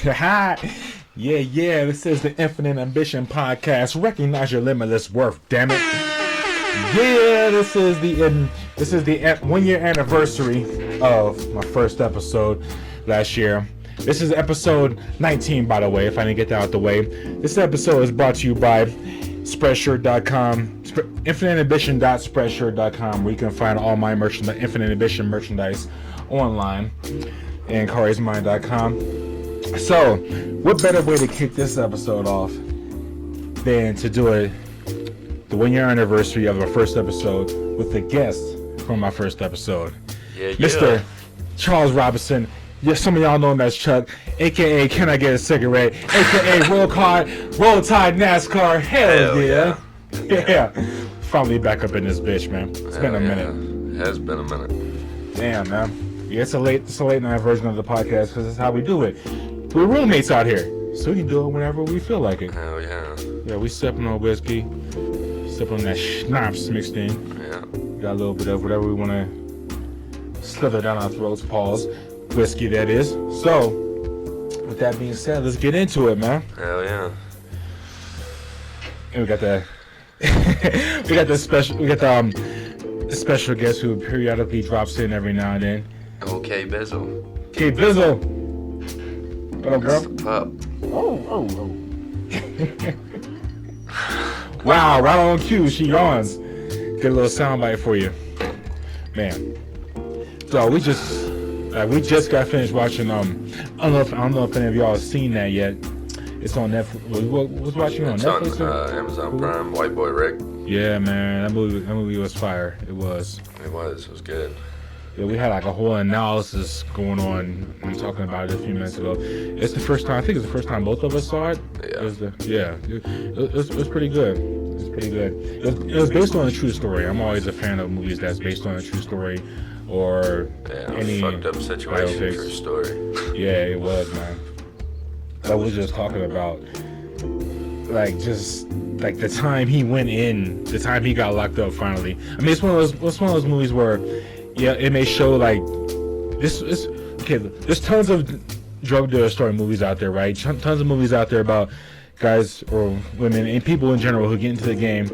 Yeah. This is the Infinite Ambition Podcast. Recognize your limitless worth, damn it. Yeah, this is the 1 year anniversary of my first episode last year. This is episode 19, by the way, if I didn't get that out the way. This episode is brought to you by Spreadshirt.com, infiniteambition.spreadshirt.com, where you can find all my merchandise, Infinite Ambition merchandise online, and Khari'sMind.com. So, what better way to kick this episode off than to do the 1 year anniversary of our first episode with the guest from my first episode, Mr. Charles Robinson. Yes, some of y'all know him as Chuck, aka Can I Get a Cigarette, aka Roll Tide NASCAR. Hell yeah. Finally back up in this bitch, man. It's been a minute. It has been a minute. Damn, man. Yeah, it's a late night version of the podcast because it's how we do it. We're roommates out here, so we can do it whenever we feel like it. Hell yeah. Yeah, we sipping on whiskey, sipping on that schnapps mixed in. Yeah. Got a little bit of whatever we want to slither down our throats, pause. Whiskey, that is. So, with that being said, let's get into it, man. Hell yeah. And we got the special guest who periodically drops in every now and then. Okay, Bizzle. Okay, Bizzle. What up, girl? That's the pup. Oh. Wow, right on cue, she yawns. Get a little soundbite for you, man. So we just got finished watching. I don't know if any of y'all have seen that yet. It's on Netflix. What's watching on Netflix? It's on Amazon Prime. White Boy Rick. Yeah, man, that movie was fire. It was. It was good. Yeah, we had like a whole analysis going on. We were talking about it a few minutes ago. It's the first time. I think it's the first time both of us saw it. Yeah. It was pretty good. It was pretty good. It was based on a true story. I'm always a fan of movies that's based on a true story. Or any fucked up situation, true story. Yeah, it was, man. I was just talking about, like the time he went in, the time he got locked up. Finally, I mean, it's one of those movies where, yeah, it may show like this. Okay, there's tons of drug dealer story movies out there, right? Tons of movies out there about guys or women and people in general who get into the game,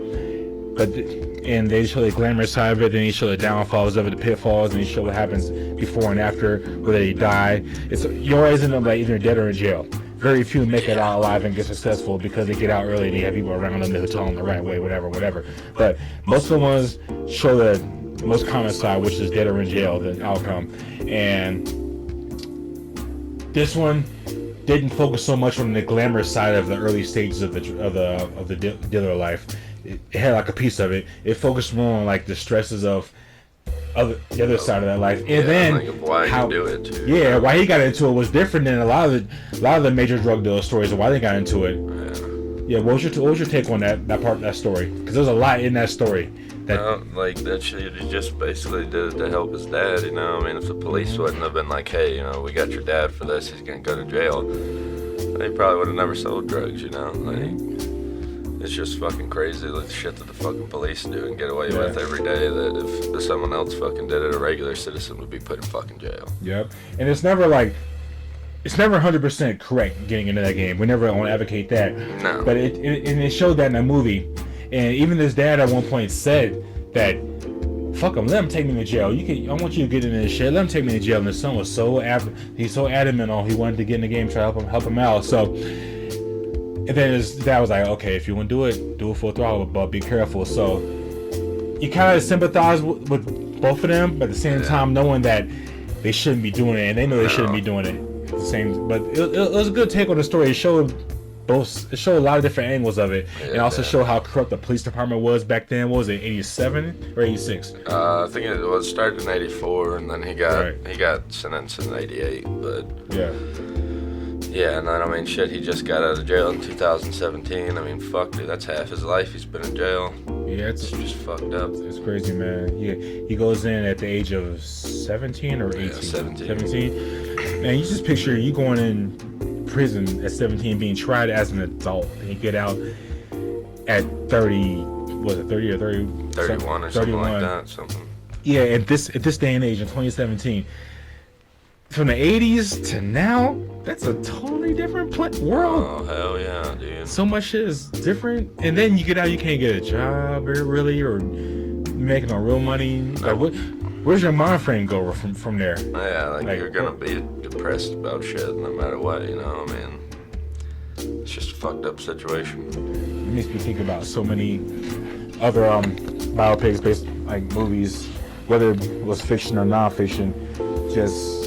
and they show the glamorous side of it, then they show the downfalls of it, the pitfalls, and they show what happens before and after, whether they die. You always end up like either dead or in jail. Very few make it out alive and get successful because they get out early and they have people around them that tell them the right way, whatever. But most of the ones show the most common side, which is dead or in jail, the outcome. And this one didn't focus so much on the glamorous side of the early stages of the dealer life. It had like a piece of it. It focused more on like the stresses of the other side of that life, and then like why he do it too. Yeah, why he got into it was different than a lot of the major drug dealer stories of why they got into it. Yeah. What was your take on that story? Because there's a lot in that story. Like that shit, he just basically did it to help his dad. You know, I mean, if the police wouldn't have been like, hey, we got your dad for this, he's gonna go to jail, they probably would have never sold drugs. Like. It's just fucking crazy, like the shit that the fucking police do and get away with every day, that if someone else fucking did it, a regular citizen would be put in fucking jail. Yep. And it's never 100% correct getting into that game. We never want to advocate that. No. But it showed that in the movie. And even his dad at one point said that, fuck him, let him take me to jail. I want you to get into this shit. Let him take me to jail. And his son was he's so adamant on he wanted to get in the game, try to help him out. So. And then his dad was like, okay, if you want to do it full throttle, but be careful. So you kind of sympathize with both of them, but at the same time knowing that they shouldn't be doing it, and they know they shouldn't be doing it. The same, but it was a good take on the story. It showed a lot of different angles of it, and also showed how corrupt the police department was back then. What was it, 87 or 86? I think it was started in 84, and then he got sentenced in 88. But yeah, and then, I mean, shit, he just got out of jail in 2017. I mean, fuck, dude, that's half his life he's been in jail. Yeah, it's just fucked up. It's crazy, man. He goes in at the age of 17 or 18? Yeah, 17. 17? Man, you just picture you going in prison at 17, being tried as an adult, and you get out at 30, was it 30 or 30? 31 or something like that, something. Yeah, at this day and age in 2017. From the 80s to now, that's a totally different world. Oh hell yeah, dude. So much shit is different, and then you get out, you can't get a job really, or making no real money. Like, where's your mind frame go from there? Yeah, like you're gonna be depressed about shit no matter what, you know. I mean, it's just a fucked up situation. It makes me think about so many other biopics based like movies, whether it was fiction or non-fiction, just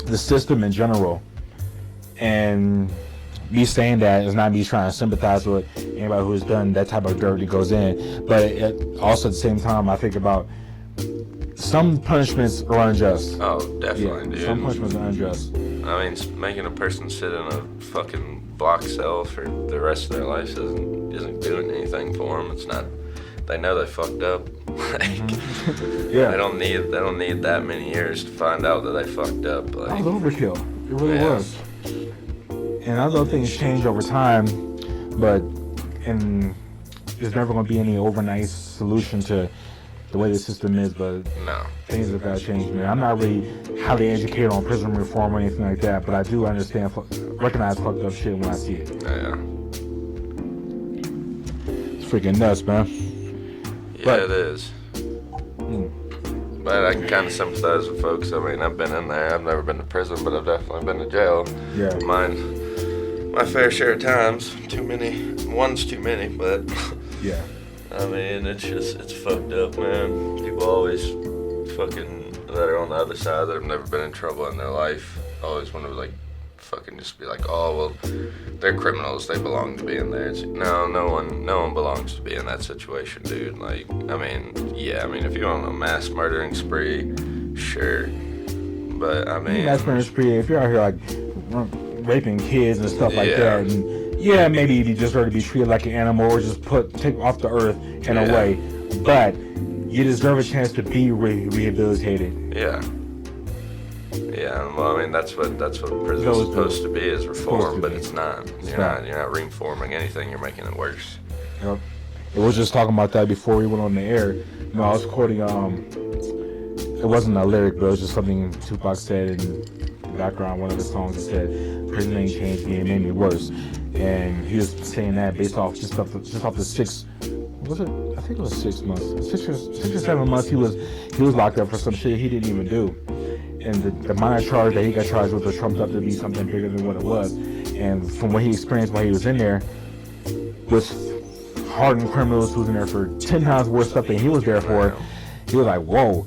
the system in general. And me saying that is not me trying to sympathize with anybody who's done that type of dirt that goes in, but also at the same time I think about some punishments are unjust. Oh, definitely, dude. Some punishments are unjust. I mean, making a person sit in a fucking block cell for the rest of their life isn't doing anything for them. It's not. They know they fucked up. Like, yeah. They don't need that many years to find out that they fucked up. Like, that was overkill. It really was. And I know things change over time, but there's never going to be any overnight solution to the way the system is. But no, things have got to change, man. I'm not really highly educated on prison reform or anything like that, but I do recognize fucked up shit when I see it. Yeah. It's freaking nuts, man. Yeah, it is. But I can kind of sympathize with folks. I mean, I've been in there. I've never been to prison, but I've definitely been to jail. Yeah. My fair share of times. Too many. One's too many, but yeah. I mean, it's fucked up, man. People always fucking that are on the other side that have never been in trouble in their life always want to like fucking just be like, oh well, they're criminals, they belong to be in there. It's like, no one belongs to be in that situation, dude. Like, I mean, if you're on a mass murdering spree, sure, but I mean, mass murdering spree, if you're out here like raping kids and stuff like that, and maybe you deserve to be treated like an animal or just take off the earth in a way, but you deserve a chance to be rehabilitated. Yeah, well, I mean, that's what prison's supposed to be, is reform, but it's not. You're not reforming anything. You're making it worse. Yep. We were just talking about that before we went on the air. You know, I was quoting. It wasn't a lyric, but it was just something Tupac said in the background. One of the songs he said, "Prison ain't changed me, it made me worse." And he was saying that based off just off the 6. Was it? I think it was 6 months. 6 or 7 months. He was locked up for some shit he didn't even do. And the minor charge that he got charged with was trumped up to be something bigger than what it was. And from what he experienced while he was in there, with hardened criminals who was in there for 10 times worse stuff than he was there for, he was like, whoa,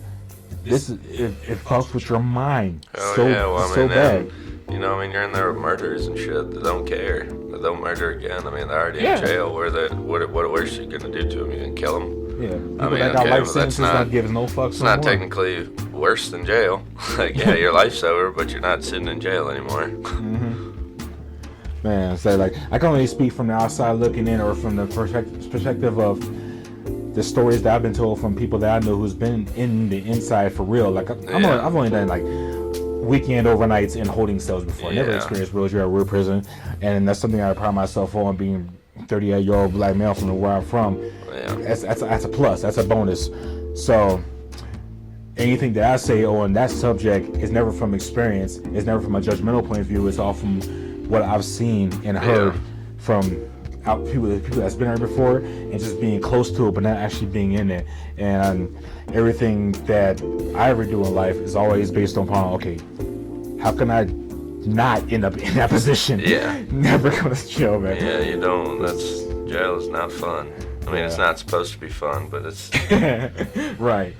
it fucks with your mind bad. You know, I mean, you're in there with murderers and shit that don't care. That don't murder again. I mean, they're already in jail. What worse are you going to do to them? You going to kill them? Yeah, people that got life sentences not giving no fucks. It's not technically worse than jail. Like, your life's over, but you're not sitting in jail anymore. Man, so like, I can only speak from the outside looking in, or from the perspective of the stories that I've been told from people that I know who's been in the inside for real. Like, I've only done like weekend overnights in holding cells before. Never experienced real jail, real prison, and that's something I pride myself on, being 38-year-old black male from where I'm from. That's a plus. That's a bonus. So anything that I say on that subject is never from experience. It's never from a judgmental point of view. It's all from what I've seen and heard from people that's been there before, and just being close to it, but not actually being in it. And everything that I ever do in life is always based upon, okay, how can I not end up in that position? Never go to jail, man. You don't. Jail is not fun. I mean, it's not supposed to be fun, but it's right.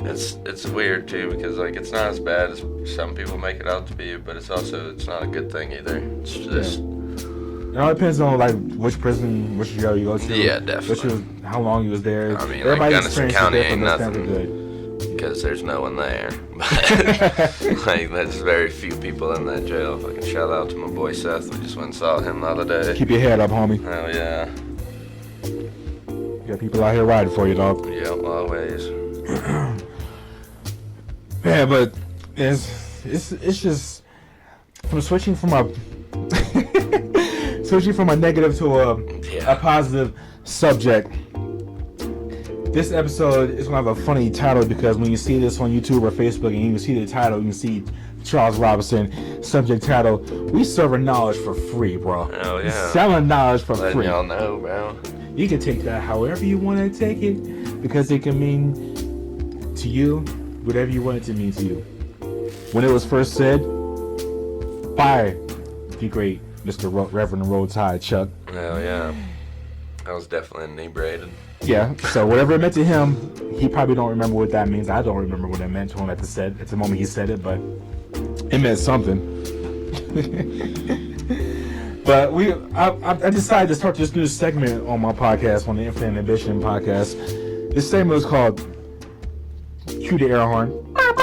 It's weird too, because like, it's not as bad as some people make it out to be, but it's not a good thing either. It's just it all depends on like which prison, which jail you go to. Yeah, definitely. How long you was there. I mean, like, Gunnison County ain't nothing because there's no one there. But like, there's very few people in that jail. Fucking shout out to my boy Seth. We just went and saw him the other day. Keep your head up, homie. Hell yeah. You got people out here riding for you, dog. Yeah, always. Yeah, but it's just from switching from a negative to a positive subject. This episode is gonna have a funny title because when you see this on YouTube or Facebook and you see the title, you can see Charles Robinson, subject title, we serving knowledge for free, bro. Oh yeah. Selling knowledge for Letting free. y'all know, bro. You can take that however you want to take it because it can mean to you whatever you want it to mean to you. When it was first said by the great Mr. Reverend Roll Tide Chuck. Hell yeah. I was definitely inebriated. Yeah, so whatever it meant to him, he probably don't remember what that means. I don't remember what it meant to him at the moment he said it, but it meant something. But I decided to start this new segment on my podcast, on the Infinite Ambition podcast. This segment is called Cue the Air Horn. I'm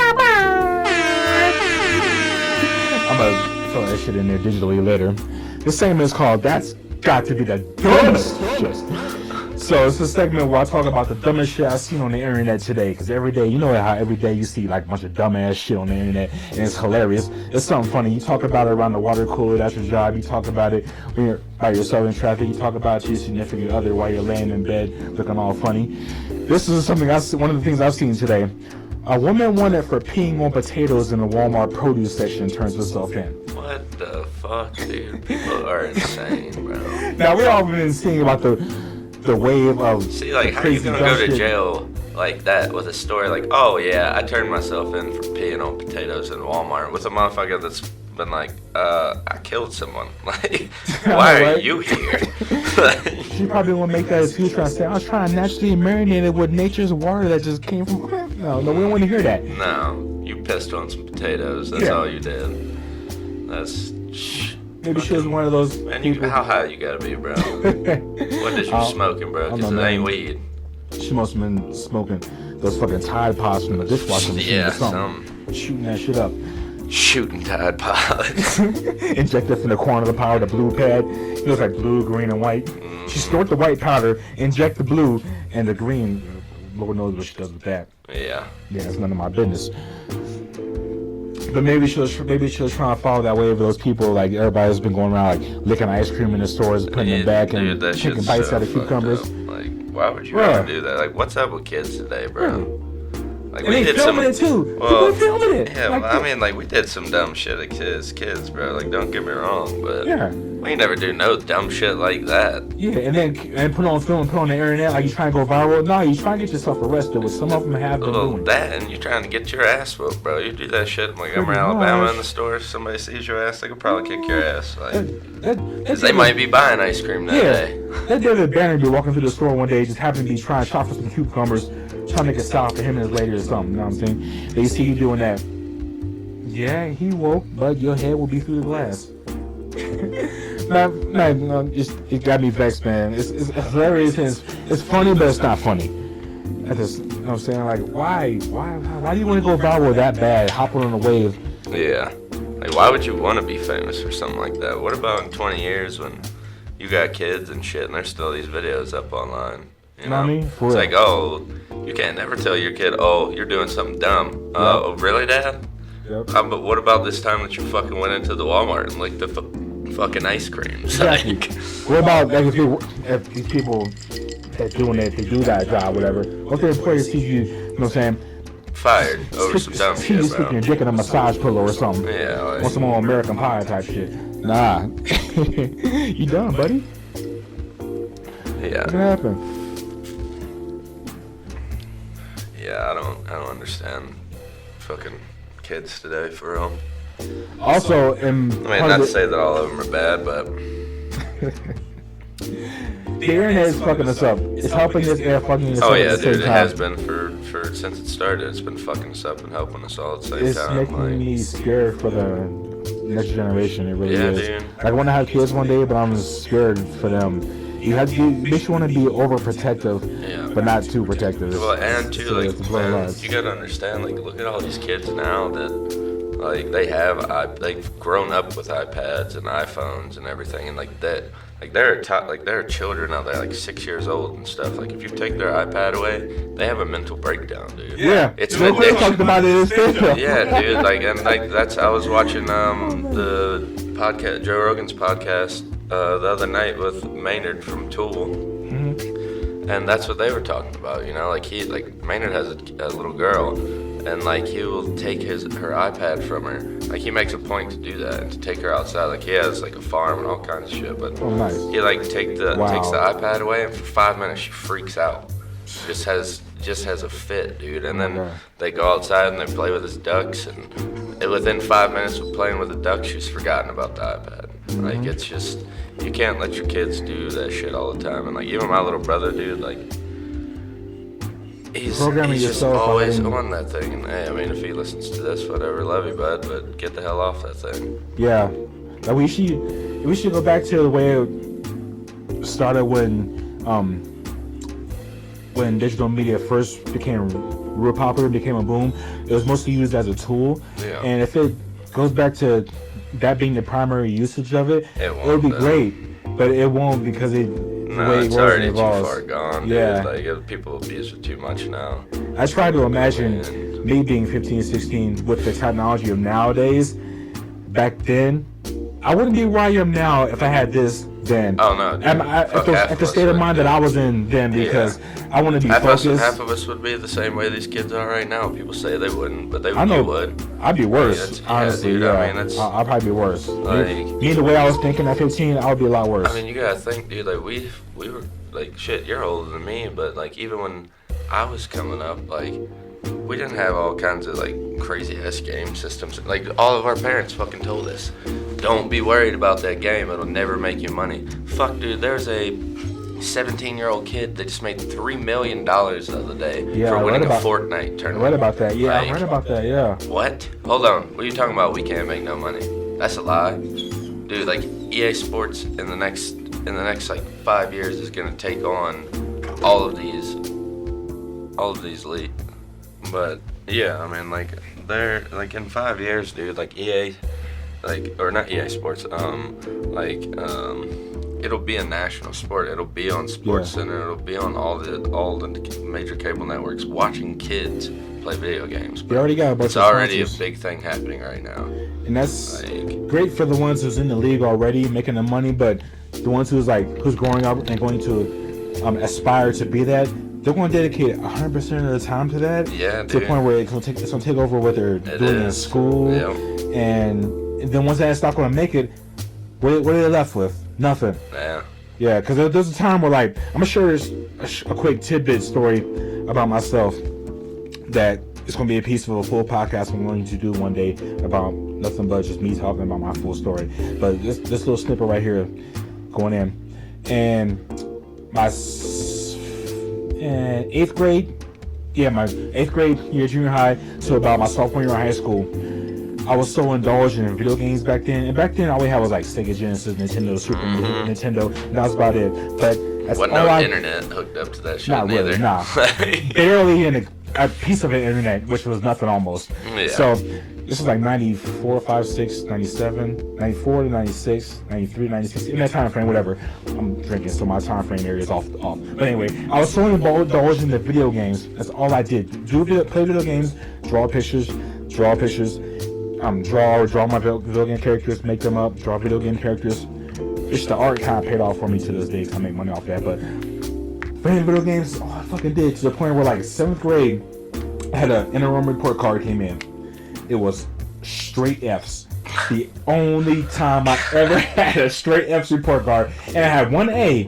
gonna throw that shit in there digitally later. This segment is called That's Got to Be the Dumbest Shit. So it's a segment where I talk about the dumbest shit I've seen on the internet today. Because every day, you know how every day you see like a bunch of dumbass shit on the internet and it's hilarious. It's something funny. You talk about it around the water cooler, that's your job. You talk about it when you're by yourself in traffic. You talk about your significant other while you're laying in bed looking all funny. This is something one of the things I've seen today. A woman wanted for peeing on potatoes in the Walmart produce section turns herself in. What the fuck, dude? People are insane, bro. Now we all been seeing about the wave of see, like, how you gonna go to jail like that with a story like, oh yeah, I turned myself in for peeing on potatoes in Walmart with a motherfucker that's been like, I killed someone. Like, why are you here? She probably won't make that excuse trying to say, I was trying to naturally marinate it with nature's water that just came from. No, we don't want to hear that. No, you pissed on some potatoes. That's all you did. That's. Maybe she was one of those. Man, how high you gotta be, bro? What is you smoking, bro? Because it ain't weed. She must have been smoking those fucking Tide Pods from the dishwasher machine or something. Shooting that shit up. Shooting Tide Pods. Inject it from the corner of the powder, the blue pad. It looks like blue, green, and white. She snort the white powder, inject the blue, and the green. Lord knows what she does with that. Yeah. Yeah, it's none of my business. But maybe she was trying to follow that wave of those people, like everybody's been going around like licking ice cream in the stores, putting them back and taking bites out of cucumbers. Like, why would you ever do that? Like, what's up with kids today, bro? Like, and they filming it too. People filming it. Yeah, well, I mean, like, we did some dumb shit as kids, bro. Like, don't get me wrong, but we ain't never do no dumb shit like that. Yeah, and put on film and put on the internet like you trying to go viral. No, you trying to get yourself arrested, which some of them have been doing. That, and you trying to get your ass whooped, bro. You do that shit in Montgomery, Alabama in the store. If somebody sees your ass, they could probably kick your ass. Like, because they might be buying ice cream that day. That David Banner be walking through the store one day, just happened to be trying to shop for some cucumbers, trying to make a stop for him and his lady or something, you know what I'm saying? They see you doing that. Yeah, he woke, but your head will be through the glass. It got me vexed, man. It's hilarious and it's funny, but it's not funny. I just, you know what I'm saying? Like, why do you want to go viral that bad, hopping on a wave? Yeah. Like, why would you want to be famous for something like that? What about in 20 years when you got kids and shit and there's still these videos up online? You know what I mean? It's like, oh, you can't never tell your kid, oh, you're doing something dumb. Oh, really, Dad? Yep. But what about this time that you fucking went into the Walmart and licked the fucking ice cream? Exactly. Like, what about like if these people that doing it, they do that job, whatever? What if the employer sees you, you know what I'm saying? Fired over some dumb shit, bro. Sticking your dick in a massage pillow or something. Yeah. Like, on some old American Pie type shit. Nah. You done, buddy? Yeah. What happened? Yeah, I don't understand fucking kids today, for real. Also, I mean, not to say that all of them are bad, but the internet is fucking us up. It's helping us and fucking us up. Oh yeah, at the same dude, it time. has been for since it started. It's been fucking us up and helping us all at the same time. It's making me scared for the next generation. It really is. Dude. Like, I want to have kids one day, but I'm scared for them. You have to makes you want to be overprotective, but not too protective. Well, and too, like, man, you gotta understand, like, look at all these kids now that, like, they've grown up with iPads and iPhones and everything, and like that, like there are children out there like 6 years old and stuff. Like, if you take their iPad away, they have a mental breakdown, dude. Yeah, it's an addiction. Talked about it. Yeah, dude. Like, and like I was watching the podcast, Joe Rogan's podcast, the other night with Maynard from Tool. Mm-hmm. And that's what they were talking about, you know, like Maynard has a little girl, and like he will take her iPad from her. Like he makes a point to do that and to take her outside. Like he has like a farm and all kinds of shit, but nice. he like takes the iPad away, and for 5 minutes she freaks out. Just has a fit, dude. And then they go outside and they play with his ducks, and within 5 minutes of playing with the ducks, she's forgotten about the iPad. Like it's just, you can't let your kids do that shit all the time. And like even my little brother, dude, like he's just always on that thing. And hey, I mean, if he listens to this, whatever, love you, bud, but get the hell off that thing. Yeah, like we should go back to the way it started when digital media first became real popular, became a boom. It was mostly used as a tool, and if it goes back to that being the primary usage of it, it would be great, but it won't, because the way it's already too far gone, dude. Like people abuse it too much now. I try to imagine me being 15, 16 with the technology of nowadays. Back then, I wouldn't be where I am now if I had this then. Oh no, dude. At the state of mind that I was in then, because I want to be focused. Half of us would be the same way these kids are right now. People say they wouldn't, but you would. I'd be worse, honestly. Dude, I mean, I'd probably be worse. Me, the way I was thinking at 15, I would be a lot worse. I mean, you gotta think, dude. Like we were like, shit. You're older than me, but like even when I was coming up, like we didn't have all kinds of like crazy ass game systems. Like all of our parents fucking told us, don't be worried about that game. It'll never make you money. Fuck, dude. There's a 17-year-old kid that just made $3 million the other day for winning a Fortnite tournament. I read about that. Yeah, I read about that. Yeah. What? Hold on. What are you talking about? We can't make no money. That's a lie, dude. Like EA Sports in the next like 5 years is gonna take on all of these leagues. But yeah, I mean, like they're like in 5 years, dude. Like EA, like, or not EA Sports. It'll be a national sport. It'll be on SportsCenter. It'll be on all the major cable networks, watching kids play video games. They already got a bunch It's already a big thing happening right now, and that's great for the ones who's in the league already making the money. But the ones who's growing up and going to aspire to be that, they're going to dedicate 100% of the time to that. Yeah, to the point where it's going to take over what they're doing in school. Yep. And then once that's not going to make it, what are they left with? Nothing. Yeah. Yeah, because there's a time where, like, I'm going to share a quick tidbit story about myself that it's going to be a piece of a full podcast I'm going to do one day about nothing but just me talking about my full story. But this little snippet right here going in. And my 8th grade, my 8th grade year junior high to about my sophomore year in high school, I was so indulged in video games back then. And back then, all we had was like Sega Genesis, Nintendo, Super Nintendo, and that was about it. But that's wasn't all internet hooked up to that shit. Not really, nah. Barely in a piece of internet, which was nothing almost. Yeah. So this is like 94, 5, 6, 97, 94 to 96, 93, 96, in that time frame, whatever. I'm drinking, so my time frame area is off. But anyway, I was so indulged in the video games. That's all I did. Play video games, draw pictures, draw my video game characters, make them up, draw video game characters. It's the art kind of paid off for me to this day, because I make money off that. But playing video games, all I fucking did, to the point where, like, 7th grade, I had an interim report card came in. It was straight F's. The only time I ever had a straight F's report card. And I had one A,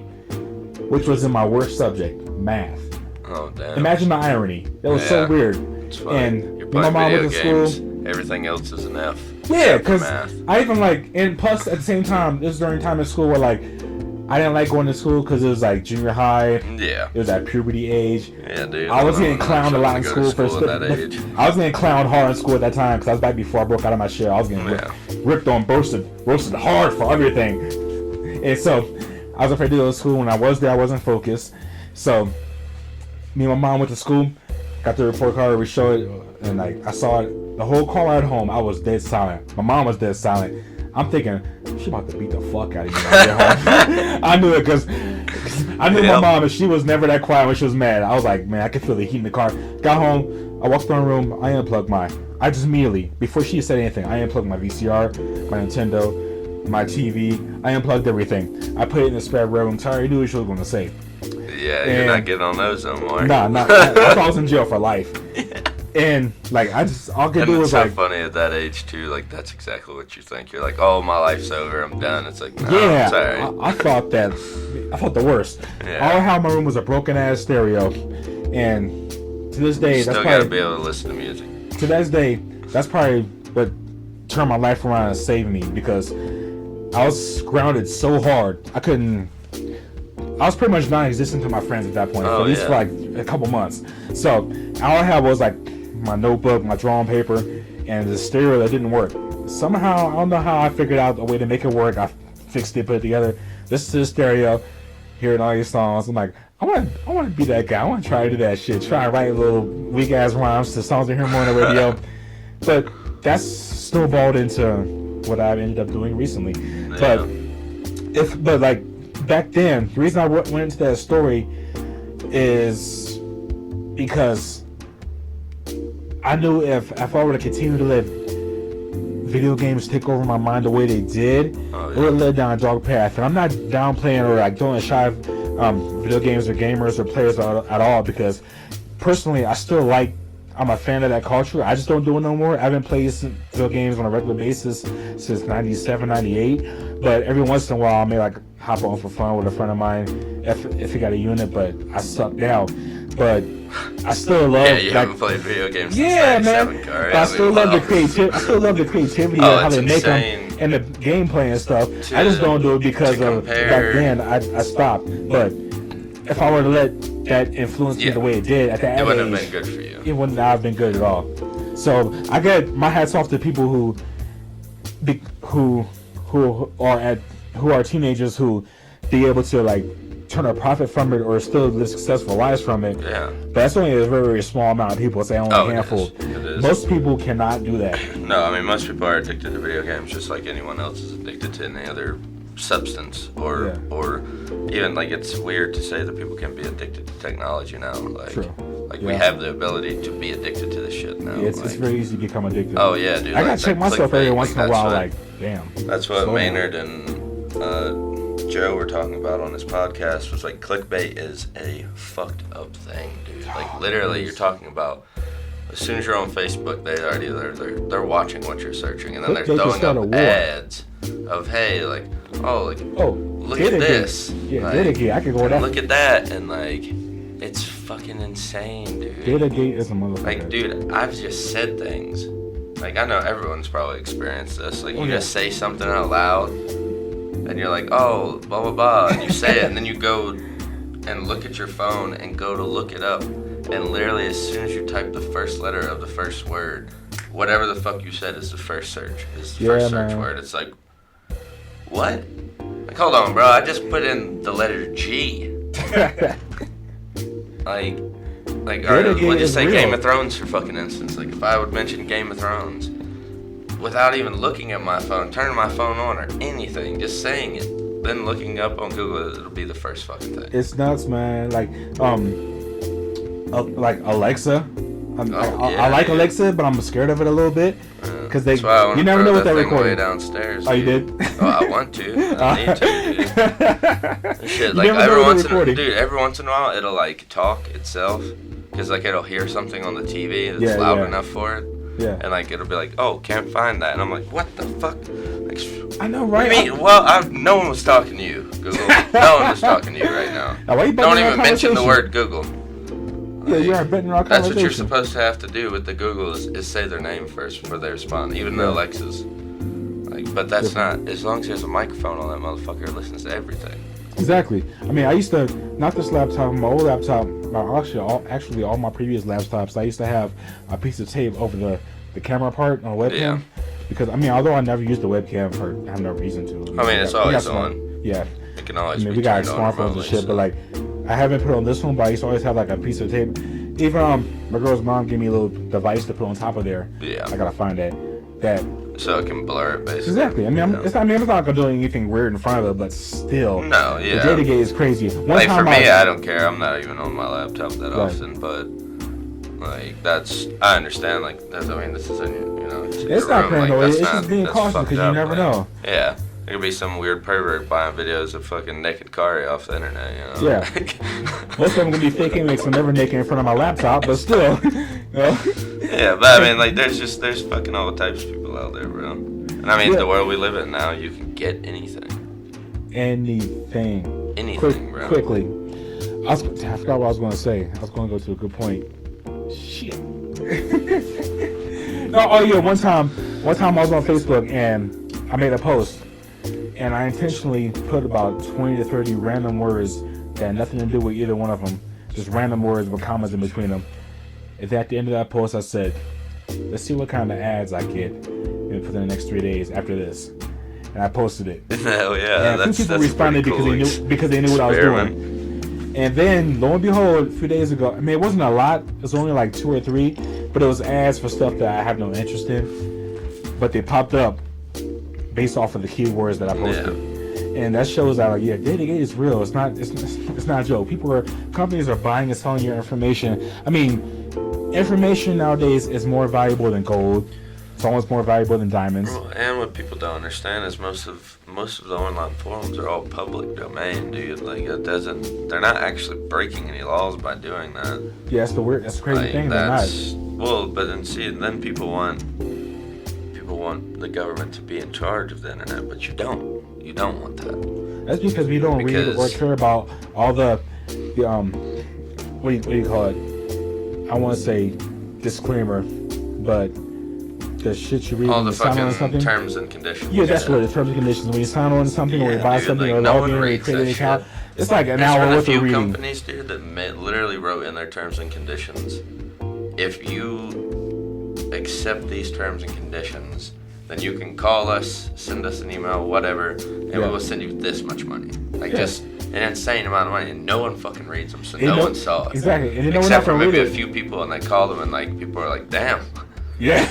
which was in my worst subject, math. Oh, damn. Imagine the irony. That was so weird. It's funny. And You're my mom went to games, school. Everything else is an F. Yeah, because I even and plus at the same time, this was during time in school where I didn't like going to school because it was like junior high. Yeah. It was at puberty age. Yeah, dude. I was getting clowned a lot in school for that age. I was getting clowned hard in school at that time because I was back before I broke out of my shell. I was getting ripped on, roasted hard for everything. And so I was afraid to go to school. When I was there, I wasn't focused. So me and my mom went to school, got the report card, we showed it, and I saw it. The whole call ride home, I was dead silent. My mom was dead silent. I'm thinking, she about to beat the fuck out of me when I get home. I knew it because I knew my mom, and she was never that quiet when she was mad. I was like, man, I could feel the heat in the car. Got home, I walked around the room, I unplugged I just immediately, before she said anything, I unplugged my VCR, my Nintendo, my TV. I unplugged everything. I put it in the spare room. I already knew what she was going to say. Yeah, you're not getting on those no more. Nah, I thought I was in jail for life. And like all I could do was so like. Funny at that age too. Like that's exactly what you think. You're like, oh, my life's over. I'm done. It's like, no, yeah, sorry. I thought that. I thought the worst. Yeah. All I had in my room was a broken ass stereo, and to this day, Still that's gotta probably be able to listen to music. to this day, that's probably what turned my life around and saved me, because I was grounded so hard. I was pretty much non-existent to my friends at that point, at least for like a couple months. So all I had was like my notebook, my drawing paper, and the stereo that didn't work. Somehow, I don't know how I figured out a way to make it work. I fixed it, put it together. This is the stereo, hearing all these songs. I'm like, I want to be that guy. I want to try to do that shit. Try to write little weak ass rhymes to songs I hear more on the radio. But that's snowballed into what I've ended up doing recently. Yeah. But like back then, the reason I went into that story is because I knew if I were to continue to let video games take over my mind the way they did, it would lead down a dark path. And I'm not downplaying or like throwing shy video games or gamers or players at all, because personally, I'm a fan of that culture. I just don't do it no more. I haven't played video games on a regular basis since 97, 98. But every once in a while, I may like hop on for fun with a friend of mine if he got a unit. But I suck now. But I still love. Yeah, you haven't played video games since man. Khari. But I still love the creativity. I still love the creativity of how they make them and the gameplay and stuff. I just don't do it because of back then. I stopped. But if I were to let that influence me the way it did at that age, it wouldn't have been good for you. It would not have been good at all. So I get my hats off to people who are teenagers who be able to like turn a profit from it or still live successful lives from it. Yeah. But that's only a very, very small amount of people. Say only a handful. It is. Most people cannot do that. No, I mean most people are addicted to video games just like anyone else is addicted to any other substance or even like it's weird to say that people can be addicted to technology now. Like, True. Like we have the ability to be addicted to this shit now. Yeah, it's very easy to become addicted. Oh yeah, dude. I gotta check myself every once in a while. Like, damn. That's what Maynard and Joe were talking about on this podcast. Was like clickbait is a fucked up thing, dude. Like literally, you're talking about. As soon as you're on Facebook, they're watching what you're searching, and then they're throwing up ads of look at this. Yeah, Datagate. I could go with that. Look at that, and like, it's fucking insane, dude. Datagate is a motherfucker. Like, dude, I've just said things. Like, I know everyone's probably experienced this. Like, you just say something out loud, and you're like, oh, blah blah blah, and you say it, and then you go and look at your phone and go to look it up. And literally, as soon as you type the first letter of the first word, whatever the fuck you said is the first search. Is the first search word. It's like, what? Like, hold on, bro. I just put in the letter G. like, we'll just say Game of Thrones for fucking instance. Like, if I would mention Game of Thrones without even looking at my phone, turning my phone on or anything, just saying it, then looking up on Google, it'll be the first fucking thing. It's nuts, man. Like Alexa. I like Alexa, but I'm scared of it a little bit because you never know what they're recording. Downstairs. Oh, you did? Oh, I want to. I need to, dude. Shit, like every once in a while, it'll like talk itself because like it'll hear something on the TV that's loud enough for it. Yeah. And like it'll be like, oh, can't find that, and I'm like, what the fuck? Like, I know, right? No one was talking to you, Google. No one was talking to you right now. Why you don't even mention the word Google. Yeah, you are betting our conversation. That's what you're supposed to have to do with the Google is say their name first before they respond, even though Alexa's like, but that's not, as long as there's a microphone on that motherfucker, it listens to everything. Exactly. I mean, I used to, not this laptop, my old laptop, actually all my previous laptops, I used to have a piece of tape over the camera part on a webcam. Yeah. Because, I mean, although I never used the webcam I have no reason to. I mean, it's always on. Yeah. It can always be we got turned on smartphones remotely, and shit, but like, I haven't put on this one, but I used to always have like a piece of tape. Even my girl's mom gave me a little device to put on top of there. Yeah. I gotta find that. So it can blur it, basically. Exactly. I mean, it's not gonna do anything weird in front of it, but still. No, yeah. The Datagate is crazy. Like for me, I don't care. I'm not even on my laptop that often, but like I understand. Like this is in it's not paranoid. It's just being cautious because you never know. Yeah. There could be some weird pervert buying videos of fucking naked Khari off the internet, you know? Yeah. Most of them gonna be fake inmates. I'm never naked in front of my laptop, but still, you know? Yeah, but I mean, like, there's fucking all types of people out there, bro. And I mean, the world we live in now, you can get anything. Anything, Bro. Quickly. I forgot what I was gonna say. I was gonna go to a good point. Shit. One time I was on Facebook and I made a post. And I intentionally put about 20 to 30 random words that had nothing to do with either one of them. Just random words with commas in between them. And at the end of that post, I said, let's see what kind of ads I get for the next 3 days after this. And I posted it. Hell yeah. And a few people responded because they knew what I was doing. And then, lo and behold, a few days ago, I mean, it wasn't a lot. It was only like 2 or 3. But it was ads for stuff that I have no interest in. But they popped up based off of the keywords that I posted. Yeah. And that shows that, like, yeah, dating is real. It's not a joke. Companies are buying and selling your information. I mean, information nowadays is more valuable than gold. It's almost more valuable than diamonds. Well, and what people don't understand is most of the online forums are all public domain, dude. Like, they're not actually breaking any laws by doing that. Yeah, that's the crazy thing. They're not. Well, but then people want the government to be in charge of the internet, but you don't want that. That's because we don't read or care about all the what do you call it? I want to say disclaimer, but the shit you read all when the you sign on fucking something. terms and conditions. Yeah, that's what the terms and conditions. When you sign on something or you buy something or log in or you create an account, it's like an hour worth of reading. There's a few companies, dude, that literally wrote in their terms and conditions, if you accept these terms and conditions, then you can call us, send us an email, whatever, and we will send you this much money. Just an insane amount of money, and no one fucking reads them, so no one saw it. Exactly. And except for maybe a few people, and they call them, and like people are like, damn. Yeah.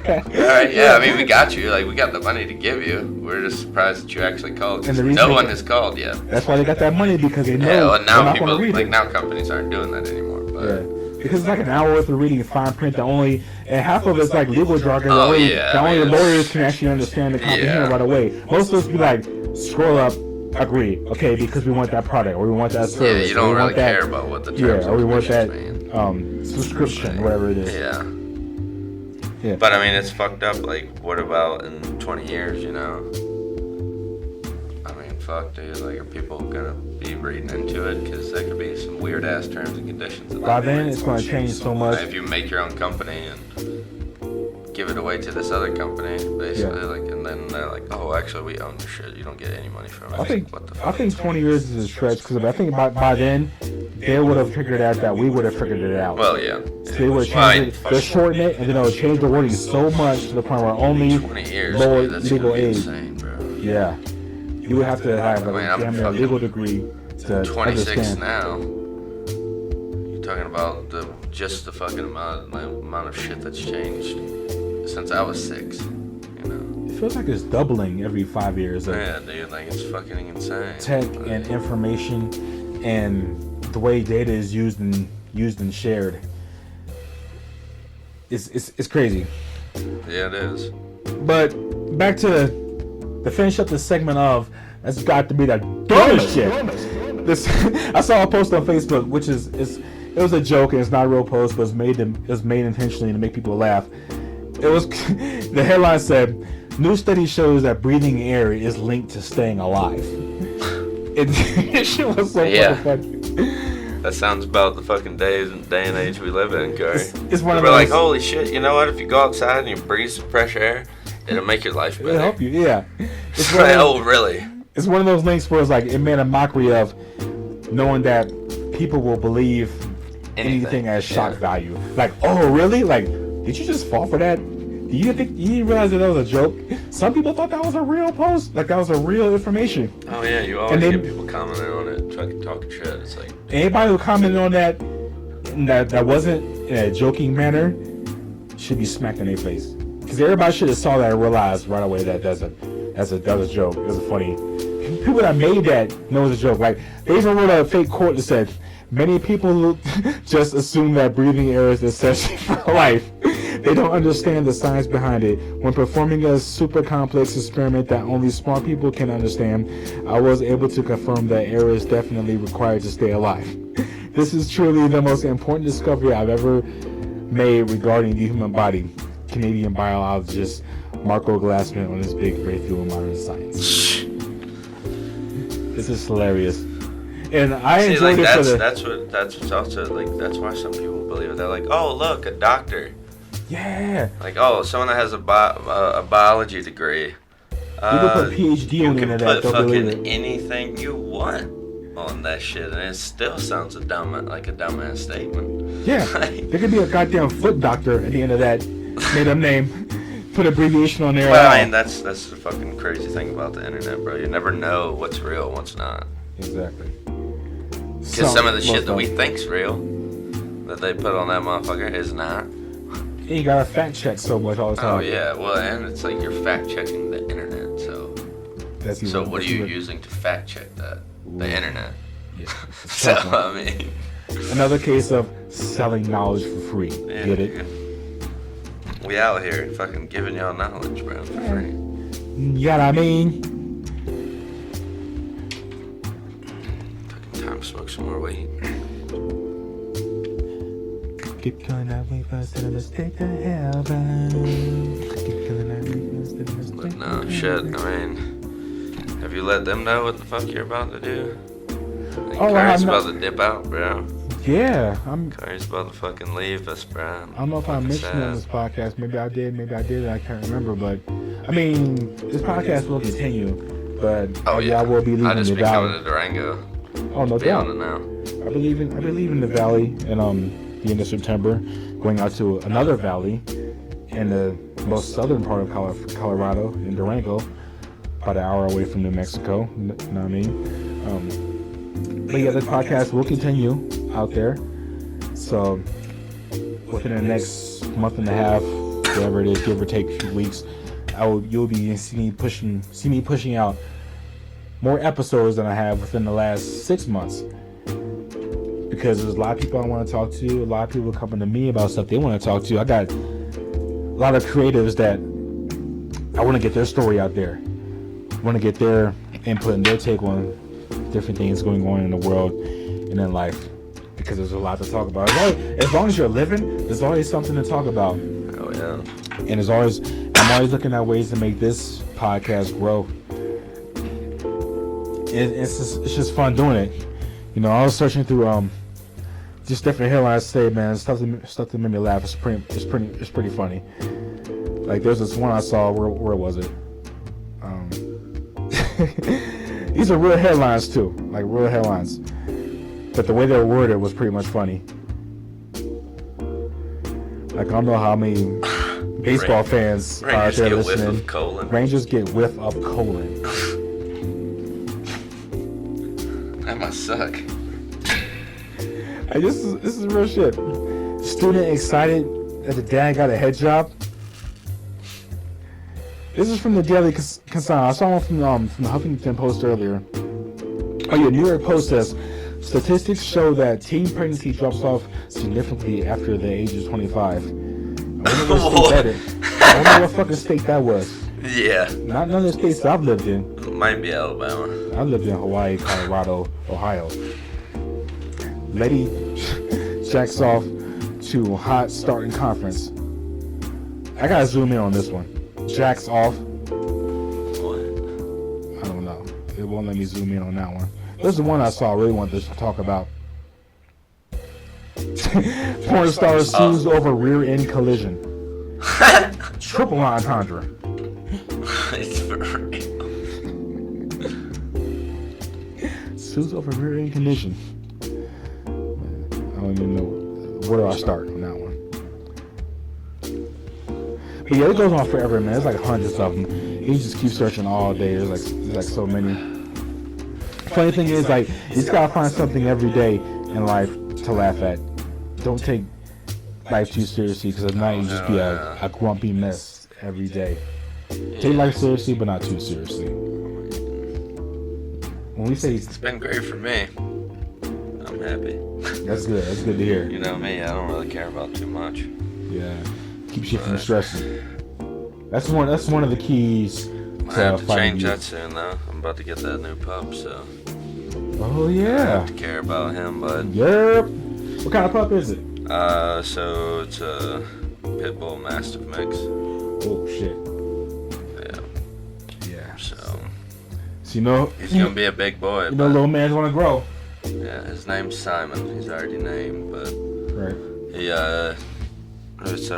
All right, yeah, I mean, we got you. Like, we got the money to give you. We're just surprised that you actually called. No one has called yet. That's why they got that money, because they know. Yeah, well, now people, like, now companies aren't doing that anymore. But. Yeah. Because it's like an hour worth of reading fine print and half of it's like legal jargon that only lawyers can actually understand and comprehend right away. Most of us be like, scroll up, agree, okay, because we want that product or we want that service. Yeah, you don't really care about what the terms or we want that mean. Subscription, whatever it is. Yeah. But I mean, it's fucked up. Like, what about in 20 years, you know? I mean, fuck, dude. Like, are people gonna be reading into it? Because there could be some weird ass terms and conditions. By then, it's gonna change so much. If you make your own company and give it away to this other company, basically, like, and then they're like, oh, actually, we own your shit. You don't get any money from it. I think 20 years is a stretch, because I think by then they would have figured out that we would have figured it out. Well, yeah. So they would have changed it, they'll shorten it, and then they'll change the wording so much to the point where only 20 years, lower that's legal age. Insane, bro. Yeah. You would have to have a legal degree to 26 understand. now. You're talking about just the fucking amount of shit that's changed since I was 6. You know. It feels like it's doubling every 5 years. Yeah, dude, like, it's fucking insane. Tech and information and the way data is used and shared. It's crazy. Yeah, it is. But back to finish up the segment of that's got to be the dumbest shit. I saw a post on Facebook, which it was a joke and it's not a real post, but it was made intentionally to make people laugh. It was the headline said, "New study shows that breathing air is linked to staying alive." It shit was so fucking funny. That sounds about the fucking day and age we live in, Khari. It's one of We're those, like, holy shit, you know what? If you go outside and you breathe some fresh air, it'll make your life better. It'll help you, yeah. It's like, oh, really? It's one of those links where it's like, it made a mockery of knowing that people will believe anything as shock value. Like, oh, really? Like, did you just fall for that? You didn't realize that was a joke? Some people thought that was a real post, like that was a real information. Oh yeah, you always get people commenting on it, talking shit. It's like anybody who commented on that wasn't in a joking manner should be smacked in their face, because everybody should have saw that and realized right away that that was a joke. It was funny. People that made that know it's a joke. Like, they even wrote a fake quote that said, "Many people just assume that breathing air is essential for life." They don't understand the science behind it. When performing a super complex experiment that only smart people can understand, I was able to confirm that air is definitely required to stay alive. This is truly the most important discovery I've ever made regarding the human body. Canadian biologist Marco Glassman on his big breakthrough in modern science. This is hilarious. And I enjoyed it for the... That's what's also, like, that's why some people believe it. They're like, oh, look, a doctor. Yeah. Like, oh, someone that has a biology degree. You can put PhD on the internet. You can put fucking anything you want on that shit, and it still sounds like a dumbass statement. Yeah. There could be a goddamn foot doctor at the end of that made up name. Put abbreviation on there. Well, I mean, that's the fucking crazy thing about the internet, bro. You never know what's real, what's not. Exactly. Because some of the shit that we think's real, that they put on that motherfucker, is not. And you gotta fact check so much all the time. Oh yeah, well, and it's like you're fact checking the internet, so. So what are you using to fact check that? The internet. Yeah. So I mean. Another case of selling knowledge for free. Yeah, Get it? yeah. We out here fucking giving y'all knowledge, bro, for free. You know what I mean? Fucking time to smoke some more weed. Keep killing that way fast and let's take to heaven. Keep killing that way fast and let's take But no, shit, I mean, have you let them know what the fuck you're about to do? Like, Khari's about to dip out, bro. Yeah, Khari's about to fucking leave us, bro. I don't know if I mentioned it on this podcast. Maybe I did, I can't remember. But, I mean, this podcast will continue. But oh, yeah. I will be leaving I just the be valley. coming to Durango. Oh, no doubt. Now. I believe in the valley in the end of September, going out to another valley in the most southern part of Colorado, in Durango, about an hour away from New Mexico. You know what I mean? But yeah, this podcast will continue out there. So within the next month and a half, whatever it is, give or take a few weeks, you'll be see me pushing out more episodes than I have within the last 6 months. Because there's a lot of people I want to talk to, a lot of people coming to me about stuff they want to talk to. I got a lot of creatives that I want to get their story out there. I want to get their input and their take on different things going on in the world and in life. Because there's a lot to talk about. As long as you're living, there's always something to talk about. Oh yeah. And I'm always looking at ways to make this podcast grow. It's just fun doing it. You know, I was searching through just different headlines today, man. Stuff that made me laugh. It's pretty funny. Like there's this one I saw. Where was it? These are real headlines too, like real headlines. But the way they were worded was pretty much funny. Like I don't know how many baseball fans are out there listening. Rangers get whiff of colon. That must suck. This is real shit. Student excited that the dad got a head job. This is from the Daily Concern. I saw one from the Huffington Post earlier. Oh yeah, New York Post says statistics show that teen pregnancy drops off significantly after the age of 25. I wonder what state that is. I wonder what fucking state that was. Yeah. Not none of the states that I've lived in. It might be Alabama. I lived in Hawaii, Colorado, Ohio. Lady jacks off to hot starting conference. I gotta zoom in on this one. Jacks off. What? I don't know. It won't let me zoom in on that one. This is the one I saw. I really wanted to talk about. Porn star sues over rear end collision. Triple entendre. It's for real. Sues over rear end collision. I don't even know where do I start on that one. But yeah, it goes on forever, man. There's like hundreds of them. You just keep searching all day. There's like so many. Funny thing is, like, you just gotta find something every day in life to laugh at. Don't take life too seriously, because if not, you just be a grumpy mess every day. Take life seriously, but not too seriously. When we say it's been great for me, I'm happy. That's good. That's good to hear. You know me, I don't really care about too much. Yeah. Keeps you from stressing. That's one of the keys I to have to fighting change you. that soon, though. I'm about to get that new pup, so Oh I yeah. have to care about him, bud. Yep. What kind of pup is it? So it's a pit bull mastiff mix. Oh shit. Yeah. So you know, he's gonna be a big boy. You know, little man's wanna grow. Yeah, his name's Simon. He's already named, but Right. he it's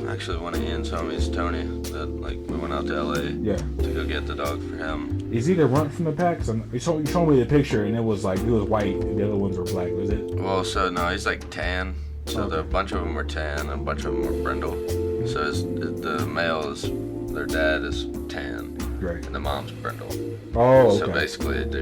actually one of Ian's homies, Tony. That like we went out to LA Yeah. to go get the dog for him. Is he the runt from the pack? You showed me the picture and it was like he was white and the other ones were black. Was it? Well, so no, he's like tan. So a bunch of them were tan and a bunch of them were brindle. So the males, their dad is tan, Right. and the mom's brindle. Oh, okay. So basically, they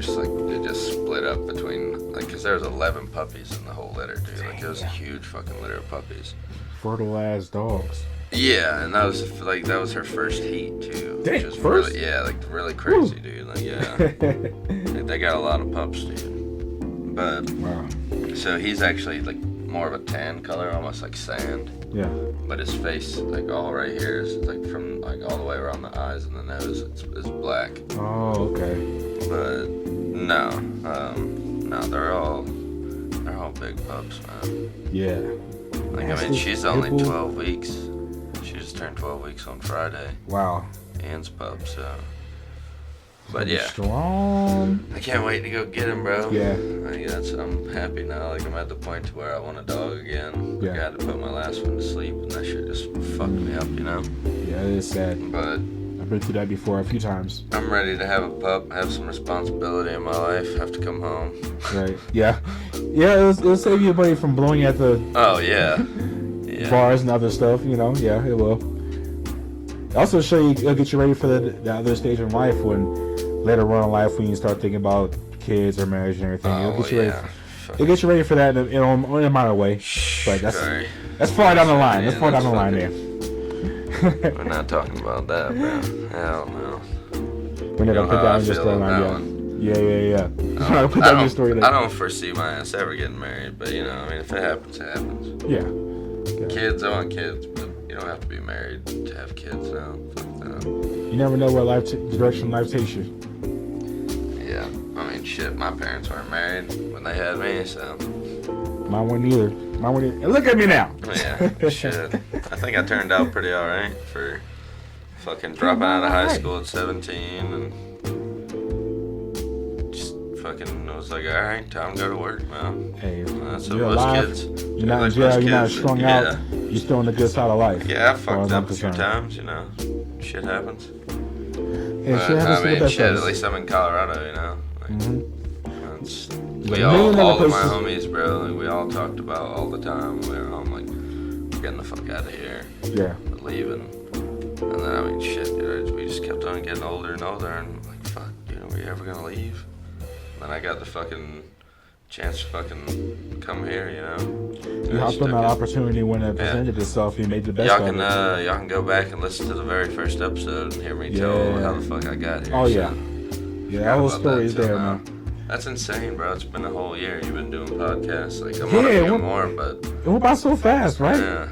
just split up between cause there was 11 puppies in the whole litter, dude. Like it was a huge fucking litter of puppies. Fertile ass dogs. Yeah, and that was her first heat too. Dang, which was first? really really crazy, dude. Like yeah, like, they got a lot of pups, dude. But Wow. so he's actually like more of a tan color, almost like sand. Yeah. But his face, like all right here, is like from like all the way around the eyes and the nose, it's black. Oh, okay. But no, they're all big pups, man. Yeah. Like I mean, she's only 12 weeks. She just turned 12 weeks on Friday. Wow. Ian's pup, so. But yeah, Strong. I can't wait to go get him, bro. Yeah. Like I'm happy now. Like I'm at the point to where I want a dog again. Yeah. I had to put my last one to sleep, and that shit just fucked me up, you know. Yeah, it is sad. But I've been through that before a few times. I'm ready to have a pup, have some responsibility in my life, have to come home. Right. Yeah. Yeah, it'll save you money from blowing at the Oh yeah. Yeah. bars and other stuff, you know. Yeah, it will. Also it'll get you ready for the other stage in life later on in life when you start thinking about kids or marriage and everything. It'll get you ready. It'll get you ready for that in a minor way. But that's far down the line. That's far down the line there. We're not talking about that, bro. Hell no. We're not gonna put that in your storyline. Yeah. Put that in your storyline. I don't foresee my ass ever getting married, but you know, I mean, if it happens, it happens. Yeah. Kids, I want kids, but you don't have to be married to have kids now. Fuck that. You never know where direction life takes you. Yeah, I mean, shit, my parents weren't married when they had me, so. Mine wasn't either. And look at me now. Yeah, shit. I think I turned out pretty alright for fucking dropping out of high school at 17 and just fucking was like, alright, time to go to work, man. Hey, That's what you're most alive. kids. You're not in like jail. most You're not kids, strung yeah. out. You're still on the good side of life. Yeah, I as far as fucked I'm up a few concerned. times, you know. Shit happens. Yeah, But, shit happens I to the mean, best shit, of at us. least I'm in Colorado, you know. Like, There's we a all million other of my places- homies, bro, like, we all talked about all the time. We were all like, we're getting the fuck out of here. Yeah. We're leaving. And then, I mean, shit, dude, we just kept on getting older and older. And like, fuck, dude, are we ever gonna leave? And then I got the fucking chance to fucking come here, you know. You hopped on that opportunity when it presented itself. You made the best Y'all of can, it. y'all can go back and listen to the very first episode and hear me tell how the fuck I got here. Oh, so. yeah. Yeah, that whole story is there, man. That's insane, bro. It's been a whole year you've been doing podcasts. Like, I'm on a few more, but... It went by so fast, right? Yeah.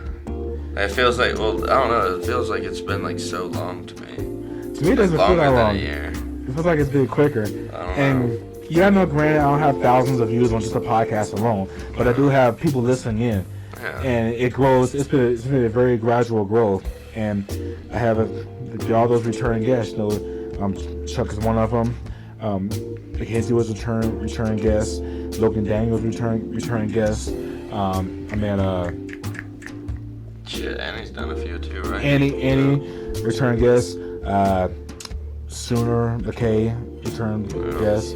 It feels like, well, I don't know. It feels like it's been, like, so long to me. To me, it doesn't feel that Longer long. than a year. It feels like it's been quicker. I don't And know. yeah, I know, granted, I don't have thousands of views on just a podcast alone, but I do have people listening in. Yeah. And it grows. It's been a very gradual growth. And I have all those returning guests. You know, Chuck is one of them. Mackenzie was returning guest. Logan Daniels returning guest. Shit, Annie's done a few too, right? Annie return guest. Sooner McKay return guest.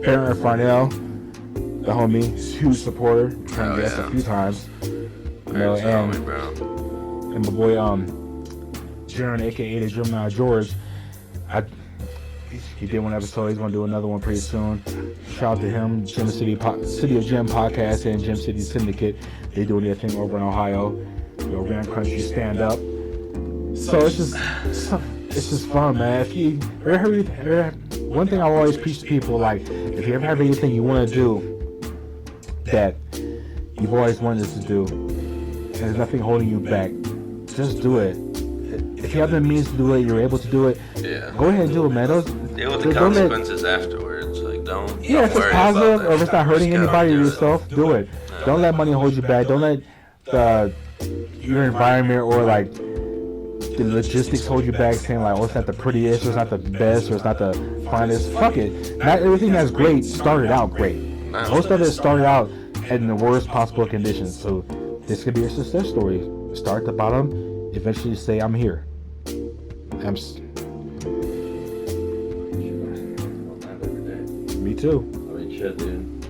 Barron Farnell, the homie, huge supporter, return guest a few times. You know, and my boy Jaron, aka the Gemini George, he did one episode. He's gonna do another one pretty soon. Shout out to him, City of Gem podcast and Gem City Syndicate. They doing their thing over in Ohio. Ram Country stand up. So it's just fun, man. If you one thing I always preach to people, like, if you ever have anything you want to do that you've always wanted to do, and there's nothing holding you back, just do it. If you have the means to do it, you're able to do it. Yeah. Go ahead and do it, man. Deal with the consequences afterwards. Like, don't if worry it's positive about or if it's not hurting Just go anybody or do it. yourself, do it. No. Don't let money hold you back. Don't let your environment or like the logistics hold you back, saying like, oh, it's not the prettiest, or it's not the best, or it's not the finest. Fuck it. Not everything that's great started out great. Most of it started out in the worst possible conditions. So this could be a success story. Start at the bottom, eventually say, I'm here. Me too. I mean, shit, dude.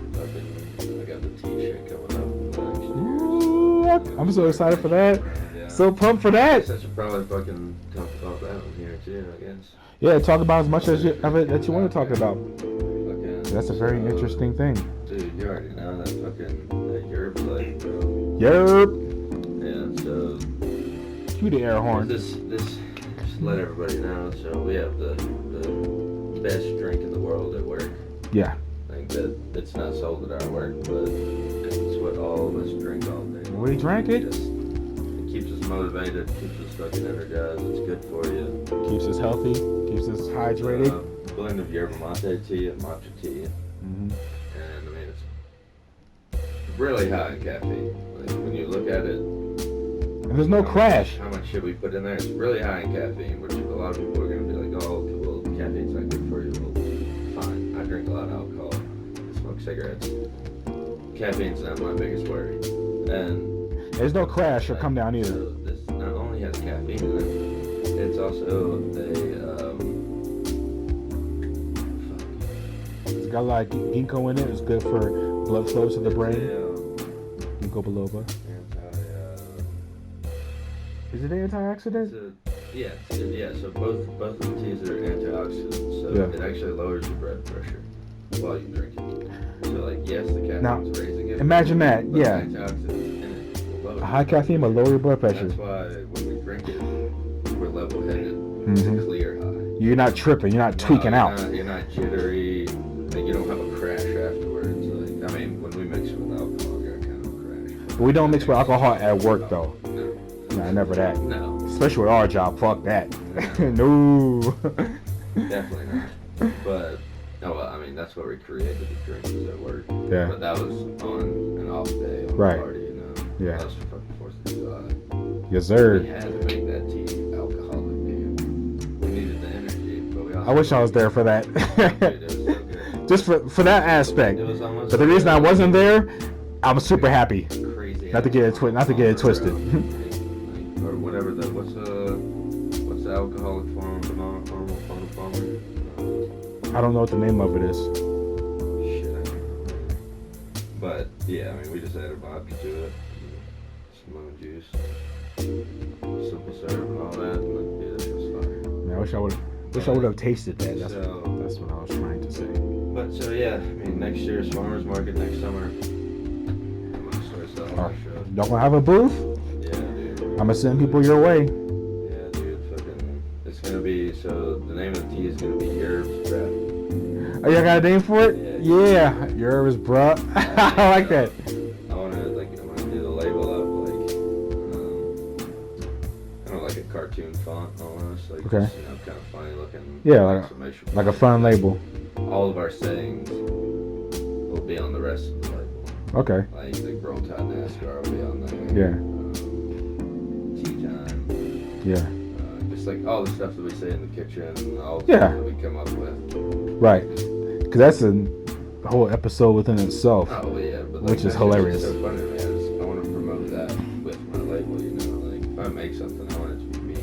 I got the t-shirt coming up. Ooh, I'm so excited for that. Yeah. So pumped for that. I should probably fucking talk about that one here too, I guess. Yeah, talk about as much as of it that you want to talk about. Fucking, That's a very interesting thing. Dude, you already know that fucking Europe play, bro. Yerp. Yeah, so Cue the air horn. this just let everybody know. So we have the best drink in the world at work. Yeah. I think that it's not sold at our work, but it's what all of us drink all day. We drank it. It keeps us motivated, keeps us fucking energized. It's good for you. Keeps us healthy. Keeps us hydrated. Blend of yerba mate tea and matcha tea, Mm-hmm. and I mean it's really high in caffeine. Like, when you look at it, And there's no crash. how much shit we put in there, it's really high in caffeine, which a lot of people are gonna be like, oh, well, caffeine's not good for you. Well, fine. I drink a lot of alcohol. I smoke cigarettes. Caffeine's not my biggest worry. And There's no crash or come down either. so this not only has caffeine in it, it's also It's got like ginkgo in it. It's good for blood flow to the brain. Ginkgo biloba. Is it an antioxidant? Yeah. So both of the teas are antioxidants. So Yeah. it actually lowers your blood pressure while you drink it. So like, yes, the caffeine's Now, raising it. imagine that, but yeah. The antioxidants in it will lower High caffeine will lower your blood pressure. That's why when we drink it, we're level-headed. Mhm. It's a clear high. You're not tripping. You're not tweaking out. You're not jittery. Like, you don't have a crash afterwards. Like, I mean, when we mix it with alcohol, you're kind of a crash. But we don't mix with alcohol at work though. No. Nah, never that. No. Especially with our job. Fuck that. No. Definitely not. But, no, I mean, that's what we created the drink was at work. Yeah. But that was on an off day on Right. the party, you know? Yeah. That was for fucking 4th of July. Yes, We sir. had to make that tea alcoholic, dude. We needed the energy, but we also... I wish I was there for that. Dude, it was so good. Just for that aspect. It was almost But the reason I wasn't there, I was super happy. crazy. Not to get it twisted. Or whatever the what's the alcoholic form of normal form of farmer? I don't know what the name of it is. Shit, I don't know. But yeah, I mean, we just added vodka to it, some lemon juice, simple syrup, and all that. And yeah, it was fire. Man, I wish I would have tasted that. That's So- what I was trying to say. But so yeah, I mean, next year's farmers market next summer. I'm gonna start selling our show. Y'all gonna have a booth? Yeah, dude. I'm gonna send people your way. Yeah, dude, fucking. It's gonna be, so the name of the tea is gonna be Herbs Breath. Oh, y'all got a name for it? Yeah, yours, bruh. I like that. I wanna, like, I'm gonna do the label up, like, kind of like a cartoon font almost, like, Okay. just, you know, kind of funny looking. Yeah, like exclamation a point. fun label. All of our sayings will be on the rest of the label. Okay. Like Roll Tide NASCAR will be on there. Yeah. Tea time. Yeah. Just like all the stuff that we say in the kitchen, and all the Yeah. stuff that we come up with. Right. Because that's a whole episode within itself. Oh yeah, but Which is that's hilarious. just so funny, man. I want to promote that with my label, you know. Like if I make something, I want it to be me.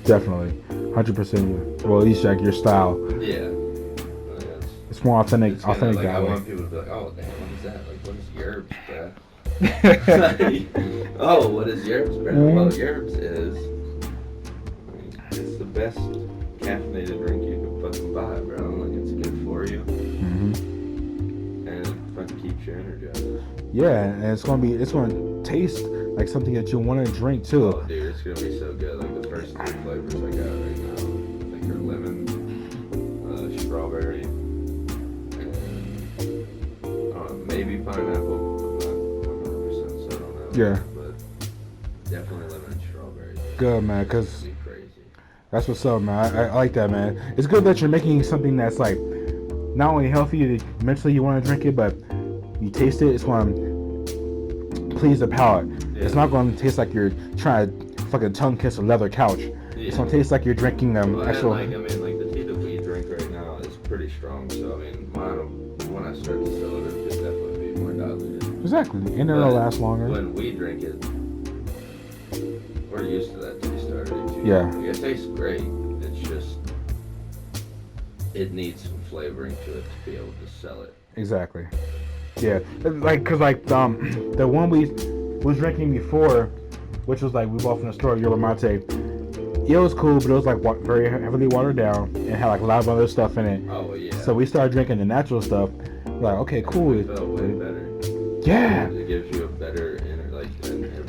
Definitely. 100% you. Well, at least like your style. Yeah. It's more authentic. It's kinda Authentic like, I that way. want people to be like, oh damn, what is that? Like, what is Yerbs, bruh? Oh, what is Yerbs, bruh? Well, Yerbs is, I mean, it's the best caffeinated drink you can fucking buy, bro. Like, it's good for you, Mm-hmm. and it fucking keeps you energized. Yeah, and it's gonna taste like something that you want to drink too. Oh, dude, it's gonna be so good. Like, the first 3 flavors I got right now, I think are lemon, strawberry, and I don't know, maybe pineapple. I'm not 100% so I don't know. Yeah. But definitely lemon and strawberry. good, man, because It'd be crazy. that's what's up, man. I like that, man. It's good that you're making something that's like not only healthy, mentally you want to drink it, but you taste it, it's going to please the palate. Yeah. It's not going to taste like you're trying to fucking tongue kiss a leather couch. Yeah. It's going to taste like you're drinking actual. Like, I mean, like the tea that we drink right now is pretty strong. So I mean, when I start to sell it, it could definitely be more diluted. Exactly, and it'll last longer. When we drink it, we're used to that taste already too. Yeah. Like, it tastes great. It's just it needs some flavoring to it to be able to sell it. Exactly. Yeah, like cause like the one we was drinking before, which was like we bought from the store, Yerba Mate. It was cool, but it was like very heavily watered down and had like a lot of other stuff in it. Oh yeah. So we started drinking the natural stuff. We're like, okay, cool. It felt way better. Yeah. It gives you a better a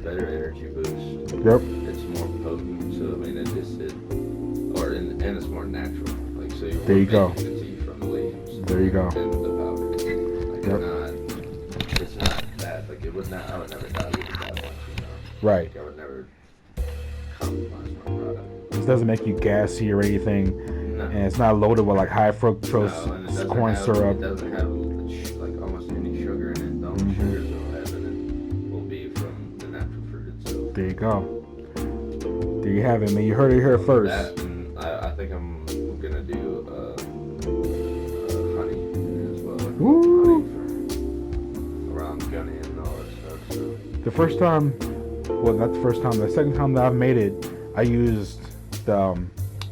better energy boost. Yep. It's more potent, so I mean and it's more natural. Like so you're There you go. making the tea from the leaves. There you go. And the powder. Like Yep. it's not bad. Like I would never dilute it that much, you know. Right. Like I would never compromise my product. This doesn't make you gassy or anything, No. and it's not loaded with like high fructose No, and it doesn't corn have, syrup. It doesn't have like almost any sugar in it. The only sugars it'll have in it will be from the natural fruit itself. There you go. There you have it, man. You heard it here first. That, and I think I'm gonna do honey as well. Like Woo! honey from around Gunny and all that stuff. So. The first time, well, not the first time, the second time that I've made it, I used the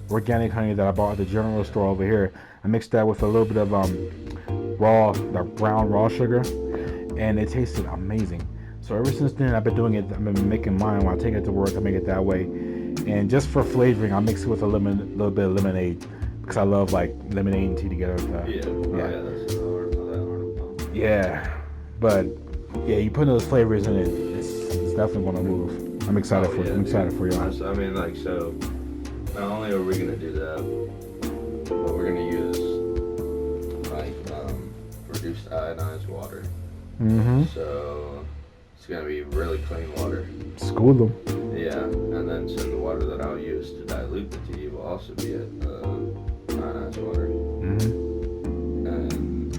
organic honey that I bought at the general store over here. I mixed that with a little bit of brown raw sugar, and it tasted amazing. So ever since then, I've been doing it. I've been making mine when I take it to work. I make it that way, and just for flavoring, I mix it with a little bit of lemonade because I love like lemonade and tea together. That's Yeah, but yeah, you put those flavors in it, it's definitely gonna move. I'm excited for it. I'm excited for you. I mean, like, so not only are we gonna do that, but we're gonna use like reduced iodized water. Mm-hmm. So it's gonna be really clean water. School them. Yeah, and then so the water that I'll use to dilute the tea will also be ionized water. Mm-hmm. And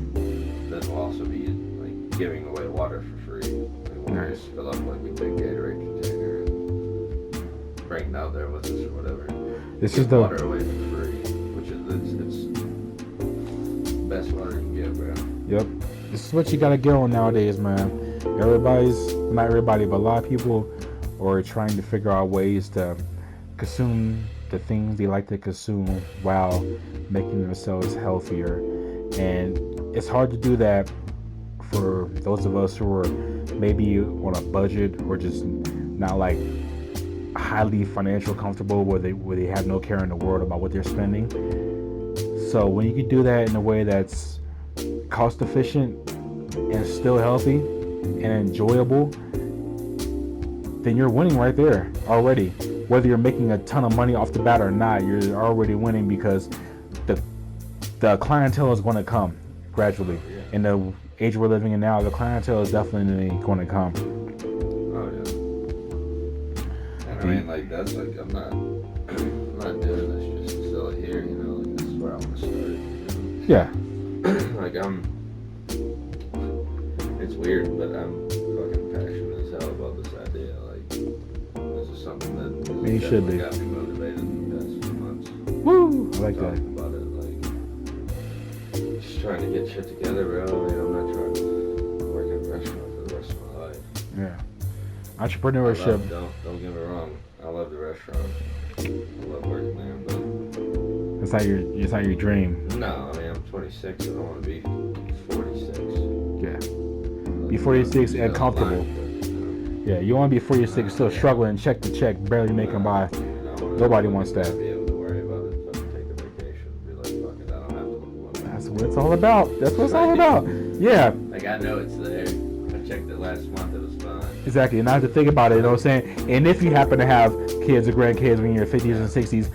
then we'll also be like giving away water for free. Like, we'll Nice. just fill up like a big Gatorade container and bring it out there with us or whatever. This Give is the water away for free, which is it's the best water you can get, bro. Yep. This is what you gotta get on nowadays, man. Not everybody, but a lot of people are trying to figure out ways to consume the things they like to consume while making themselves healthier. And it's hard to do that for those of us who are maybe on a budget or just not like highly financial comfortable where they have no care in the world about what they're spending. So when you can do that in a way that's cost efficient and still healthy and enjoyable, then you're winning right there already. Whether you're making a ton of money off the bat or not, you're already winning because the clientele is going to come gradually. In the age we're living in now, the clientele is definitely going to come. Oh yeah. And I mean, like that's like I'm not doing this just to sell it here. You know, like this is where I want to start. You know? Yeah. Like it's weird, but I'm fucking passionate as hell about this idea. Like, this is something that has You should be. got me motivated in the past few months. Woo! I like that. Talking about it, like, just trying to get shit together, bro. I mean, I'm not trying to work at a restaurant for the rest of my life. Yeah. Entrepreneurship. Don't get me wrong. I love the restaurant. I love working there, but It's not your dream. no, I mean, I'm 26. I don't want to be 46. Yeah. Be 46 and comfortable. Yeah, you want to be 46 still struggling, check to check, barely making by. Nobody wants that. Be able to worry about it, fucking take a vacation, be like, fuck it, I don't have to look one. That's what it's all about. That's what it's all about. Yeah, Like, I know it's there. I checked it last month, it was fine. exactly. And I have to think about it, you know what I'm saying? And if you happen to have kids or grandkids when you're in your 50s and 60s,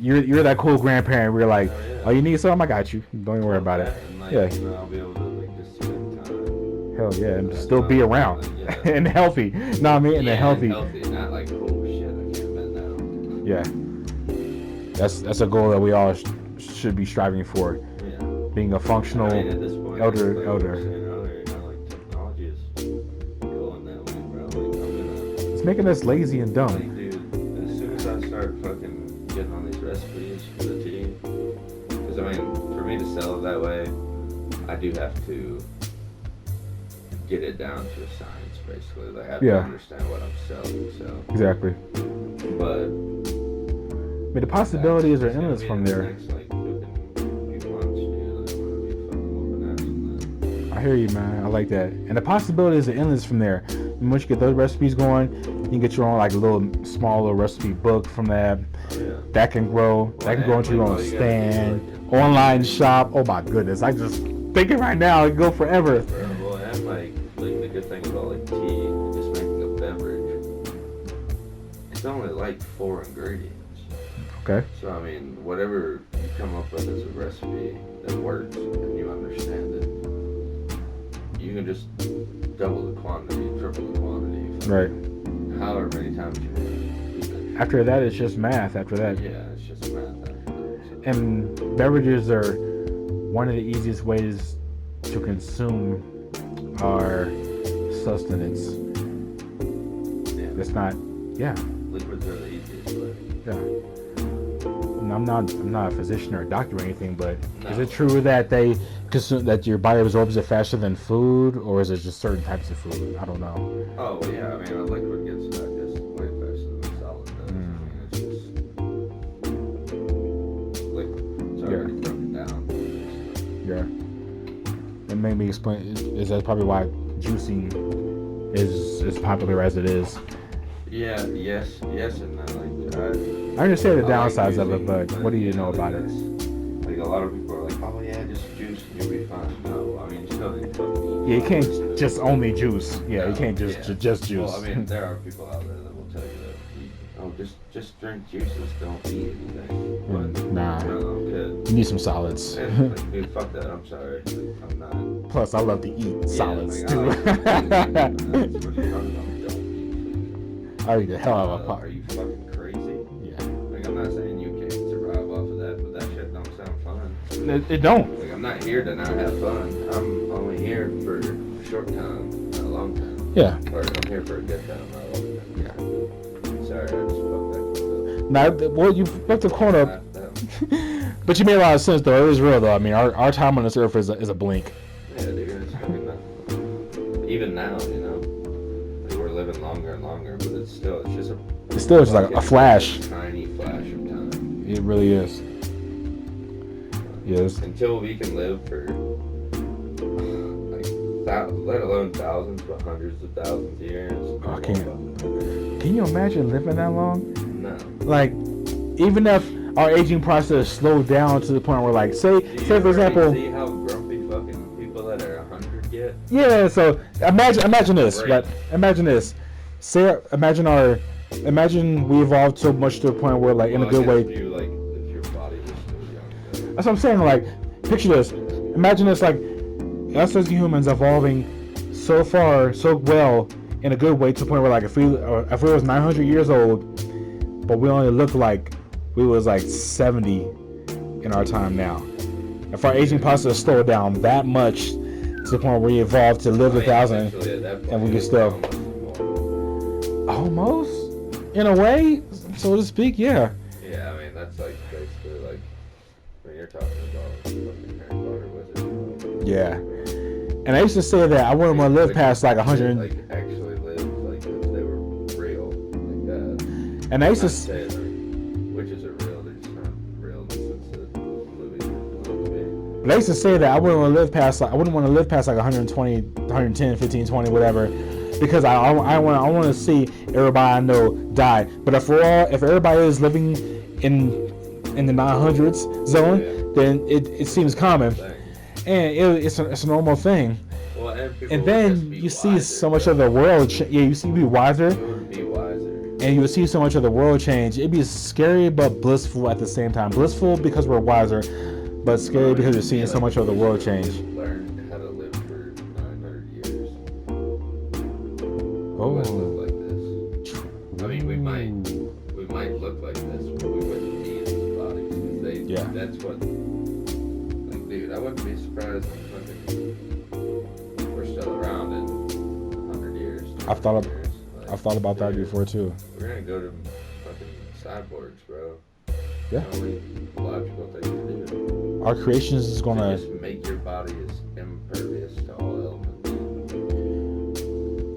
you're that cool grandparent where you're like, oh, you need something? I got you. Don't even worry about it. And like, Yeah. you know, I'll be able to like just spend time. Hell yeah, and still be around Yeah. and healthy. Know what I mean? And Yeah, healthy. Not like, oh shit, I can't bend Yeah. That's a goal that we all should be striving for. Yeah. Being a functional at this point, elder. like we were saying earlier, like technology is going that way, bro. Like I'm gonna. It's making us lazy and dumb. Like, dude, as soon as I start fucking getting on these recipes for the tea, because I mean, for me to sell it that way, I do have to get it down to a science, basically. Like I have to understand what I'm selling. So Exactly. but I mean, the possibilities are endless from there. Like, cooking lunch, dude. Like, I'm gonna be fucking whooping ass on that. I hear you, man. I like that. And the possibilities are endless from there. And once you get those recipes going, you can get your own like a little smaller recipe book from that. Oh, yeah. That can grow. That can go into your own stand, online shop. Oh my goodness! I just thinking right now, it can go forever. Well, and like the good thing about like tea, just making a beverage, it's only like 4 ingredients. Okay. So I mean, whatever you come up with as a recipe that works and you understand it, you can just double the quantity, triple the quantity. Right. However many times you want. After that, it's just math. After that. Yeah, it's just math after that. So. And beverages are one of the easiest ways to consume our sustenance. Yeah. It's not. Yeah. Liquids are the easiest way. Yeah. And I'm not a physician or a doctor or anything, but No. is it true that they consume that your body absorbs it faster than food, or is it just certain types of food? I don't know. Oh yeah, I mean a liquid gets digested way faster than a solid does. I mean it's just liquid. It's already broken down. Yeah. And maybe explain. Is that probably why juicing is as popular as it is? Yeah. Yes. And no. Like I understand the I like downsides of it, juicing, but what do you know like, about it? Like a lot of people are like, oh yeah, just juice and you'll be fine. No, I mean you still need to fucking eat. Yeah, you can't just only juice. Yeah, No, you can't just juice. Well, I mean there are people out there that will tell you that just drink juices, don't eat anything. But Nah. no, I'm good. You need some solids. And, like, dude, fuck that. I'm sorry. Like, I'm not. Plus, I love to eat solids like, too. I like to eat. That's what you're talking about. Don't eat food. I eat the hell out of a Are pot. you fucking crazy? Yeah. Like, I'm not saying you can't survive off of that, but that shit don't sound fun. It don't. Like, I'm not here to not have fun. I'm only here for a short time, not a long time. Yeah. Or I'm here for a good time, not a long time. Yeah. Sorry, I just fucked that quote up. Now, well, you fucked the corner up, That- but you made a lot of sense though. It is real though. I mean, our time on this earth is a blink. Yeah, dude, it's fucking nothing. Even now, you know, like we're living longer and longer, but it's just a. It's still just like a flash. Tiny flash of time. It really is. Yes. Until we can live for, like, let alone thousands, but hundreds of thousands of years. Oh, can you imagine living that long? No. Like, even if our aging process slowed down to the point where, like, say for example. See how grumpy fucking people that are 100 get? Yeah, so imagine this, Great. right? Imagine this. Imagine we evolved so much to a point where, like, in a good way. If your body was still young. That's what I'm saying. Like, picture this. Imagine this, like, us as humans evolving so far, so well, in a good way to the point where, like, if we was 900 years old, but we only looked like we was like 70 in our time now. If our aging process slowed down that much to the point where we evolved to live 1,000, and we can still almost, in a way, so to speak, yeah. Yeah, I mean that's like basically like when you're talking about fucking Harry Potter wizard. Yeah. And I used to say that I wouldn't want to live past like 100. Like actually live like if they were real like that. And I used to say like witches are real, they're just not real in the sense that the movies are supposed to be. But I used to say that I wouldn't want to live past like 120, 110, 15, 20, whatever, because I want to see everybody I know die. But if everybody is living in the 900s zone, then it seems common, and it's a normal thing. Well, And then you see so much of the world. You be wiser. You would be wiser. And you would see so much of the world change. It'd be scary but blissful at the same time. Blissful because we're wiser, but scary because you're seeing so much of the world change. Learn how to live for 900 years. We Oh. wouldn't live like this. I mean, we might look like this, Like, dude, I wouldn't be surprised if we're still around in 100 years. I've thought about that dude, before too. We're gonna go to fucking cyborgs, bro. Yeah. The only logical thing to do. Our creations is gonna just make your body as impervious to all elements.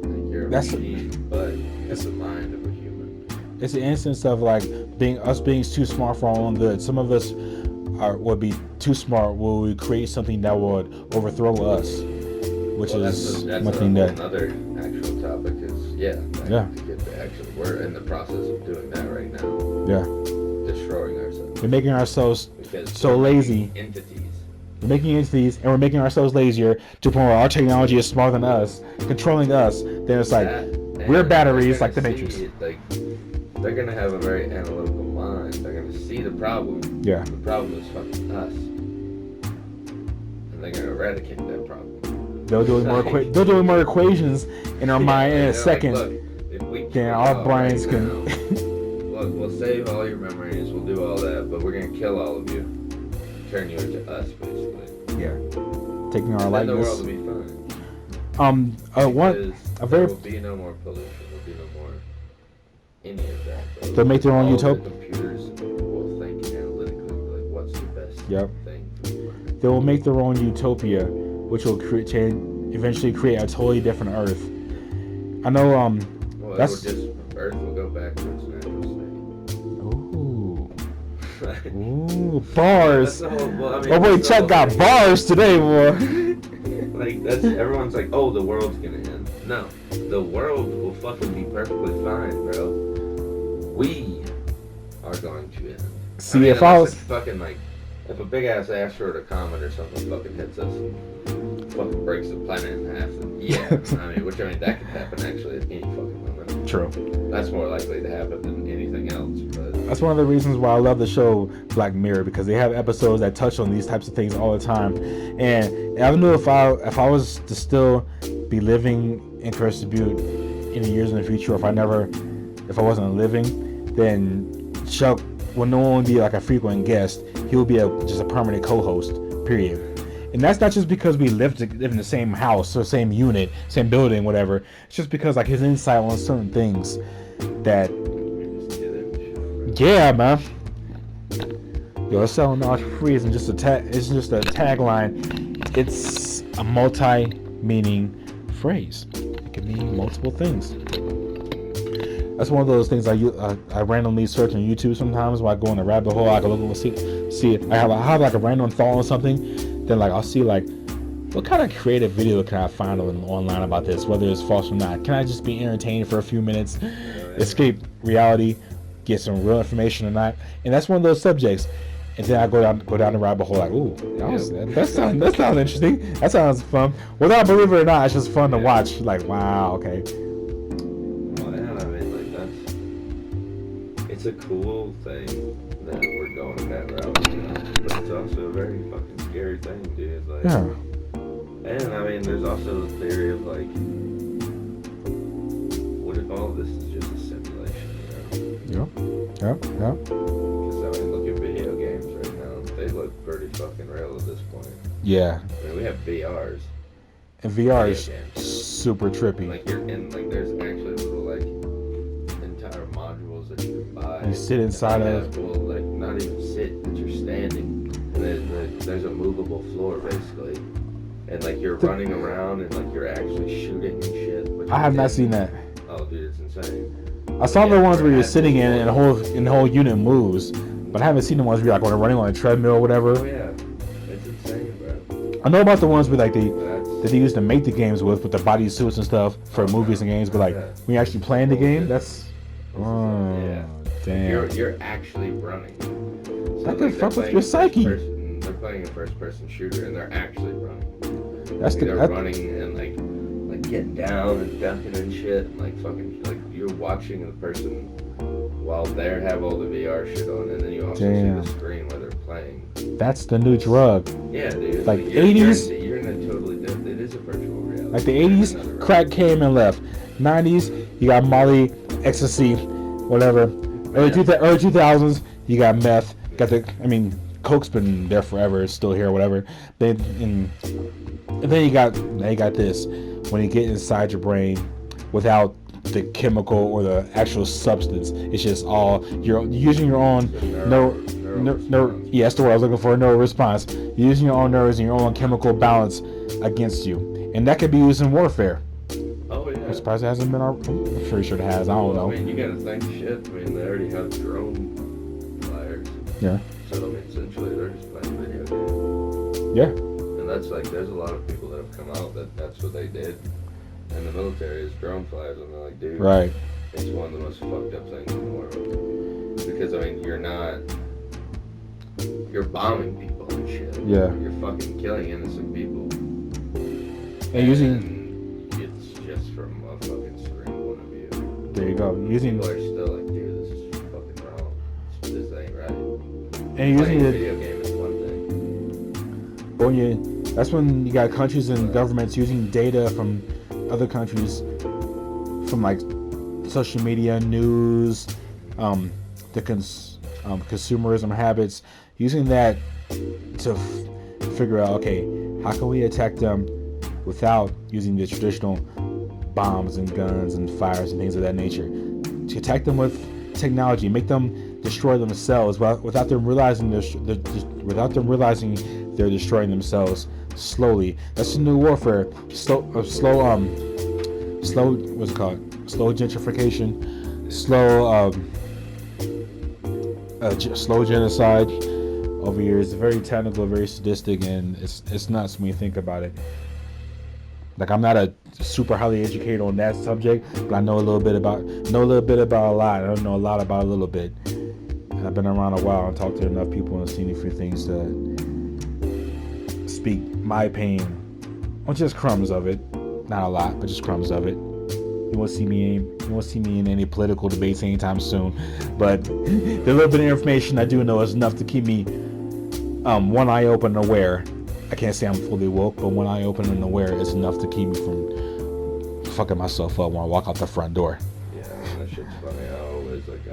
Like you're a machine, but it's the mind of a human. It's an instance of like being too smart for our own good. Some of us would be too smart. Will we create something that would overthrow us? Which is one thing that another actual topic is to get the actual. We're in the process of doing that right now. Yeah. Destroying ourselves. We're making ourselves so lazy. We're making entities, and we're making ourselves lazier to the point where our technology is smarter than us, controlling us. Then it's like we're batteries, like the Matrix. They're gonna have a very analytical mind. They're gonna see the problem. Yeah. The problem is fucking us, and they're gonna eradicate that problem. They'll do more equations in our mind in a second. Like, look, if we then our brains can. Look, we'll save all your memories. We'll do all that, but we're gonna kill all of you. Turn you into us, basically. Yeah. Taking our and likeness. Then the world will be fine. There will be no more pollution. There'll be no more any of that. Bro. They'll make their own utopia. The computers will think analytically, like what's the best thing for the world. They will make their own utopia, which will eventually create a totally different Earth. I know. Earth will go back to its natural state. Ooh, bars. Oh boy, Chuck got thing. Bars today, boy. Like everyone's like, oh, the world's gonna end. No, the world will fucking be perfectly fine, bro. We are going to end. See, if I was fucking like, if a big ass asteroid or comet or something fucking hits us and fucking breaks the planet in half, then that could happen actually at any fucking moment. True. That's more likely to happen than anything else. But that's one of the reasons why I love the show Black Mirror, because they have episodes that touch on these types of things all the time. And I don't know if I was to still be living in Crescent Butte in the years in the future, if I wasn't living, then Chuck will no longer be like a frequent guest. He will be just a permanent co-host. Period. And that's not just because we live in the same house or same unit, same building, whatever. It's just because like his insight on certain things that. Yeah, man. Yo, Sellin Knowledge For Free isn't just it's just a tagline. It's a multi-meaning phrase. It can mean multiple things. That's one of those things I randomly search on YouTube sometimes when I go in a rabbit hole. I can look and see I have like a random thought on something. Then like I'll see like what kind of creative video can I find online about this, whether it's false or not. Can I just be entertained for a few minutes, escape reality, get some real information or not? And that's one of those subjects. And then I go down the rabbit hole like, ooh, that sounds interesting. That sounds fun. Whether I believe it or not, it's just fun to watch. Like, wow, okay. Well, yeah, I mean, like it's a cool thing that we're going that route, you know? But it's also a very fucking scary thing, dude. Like, yeah. And I mean, there's also the theory of like, what if all of this is just a simulation, you know? Yep. Because I mean, look at video games right now. They look pretty fucking real at this point. Yeah. I mean, we have VRs. And VR is super trippy. Like there's actually little like entire modules that you can buy. You sit inside of. Well, like not even sit, but you're standing. And there's a movable floor basically, and like you're running around and like you're actually shooting and shit. I have not seen that. Oh, dude, it's insane. I saw the ones where you're sitting in and the whole unit moves, but I haven't seen the ones where you're like when running on a treadmill or whatever. Oh yeah, it's insane, bro. I know about the ones where like that they used to make the games with the body suits and stuff for movies and games, but like when you're actually playing the game, that's damn. You're actually running. So that could fuck with your psyche. They're playing a first-person shooter and they're actually running. They're running and like getting down and ducking and shit, and like fucking like you're watching the person while they have all the VR shit on, and then you also see the screen where they're playing. That's the new drug. Yeah, dude. Like 80s. You're in a totally different. It is a virtual reality. Like the 80s, crack came and left. 90s, you got Molly, ecstasy, whatever. Early 2000s, you got meth. Got Coke's been there forever. It's still here, or whatever. And then you got this when you get inside your brain without the chemical or the actual substance. It's just all you're using your own yeah, that's the word I was looking for. Neural response. You're using your own nerves and your own chemical balance against you, and that could be used in warfare. Oh yeah. I'm surprised it hasn't been. I'm pretty sure it has. I don't know. I mean, you gotta think shit. I mean, they already have drone flyers. Yeah. So I mean, essentially, they're just playing video games. Yeah. And that's like, there's a lot of people that have come out that's what they did. And the military is drone flyers, and they're like, dude, Right. it's one of the most fucked up things in the world. Because I mean, you're bombing people and shit. Yeah. You're fucking killing innocent people. And it's just from a fucking screen point of view. there you go. Using People are still like, dude, this is fucking wrong. This ain't right. and using Playing a it. video game is one thing. But that's when you got countries and governments using data from other countries, from like social media, news, the consumerism habits, using that to figure out, okay, how can we attack them without using the traditional bombs and guns and fires and things of that nature, to attack them with technology, make them destroy themselves without them realizing they're destroying themselves slowly. That's the new warfare. Slow what's it called? Slow gentrification, slow genocide over here. It's very technical, very sadistic, and it's nuts when you think about it. Like, I'm not a super highly educated on that subject, but I know a little bit about a lot. I don't know a lot about a little bit. And I've been around a while and talked to enough people and seen a few things to speak my opinion on just crumbs of it. Not a lot, but just crumbs of it. You won't see me in any political debates anytime soon. But the little bit of information I do know is enough to keep me one eye open and aware. I can't say I'm fully woke, but one eye open and aware is enough to keep me from fucking myself up when I walk out the front door. Yeah, that shit's funny.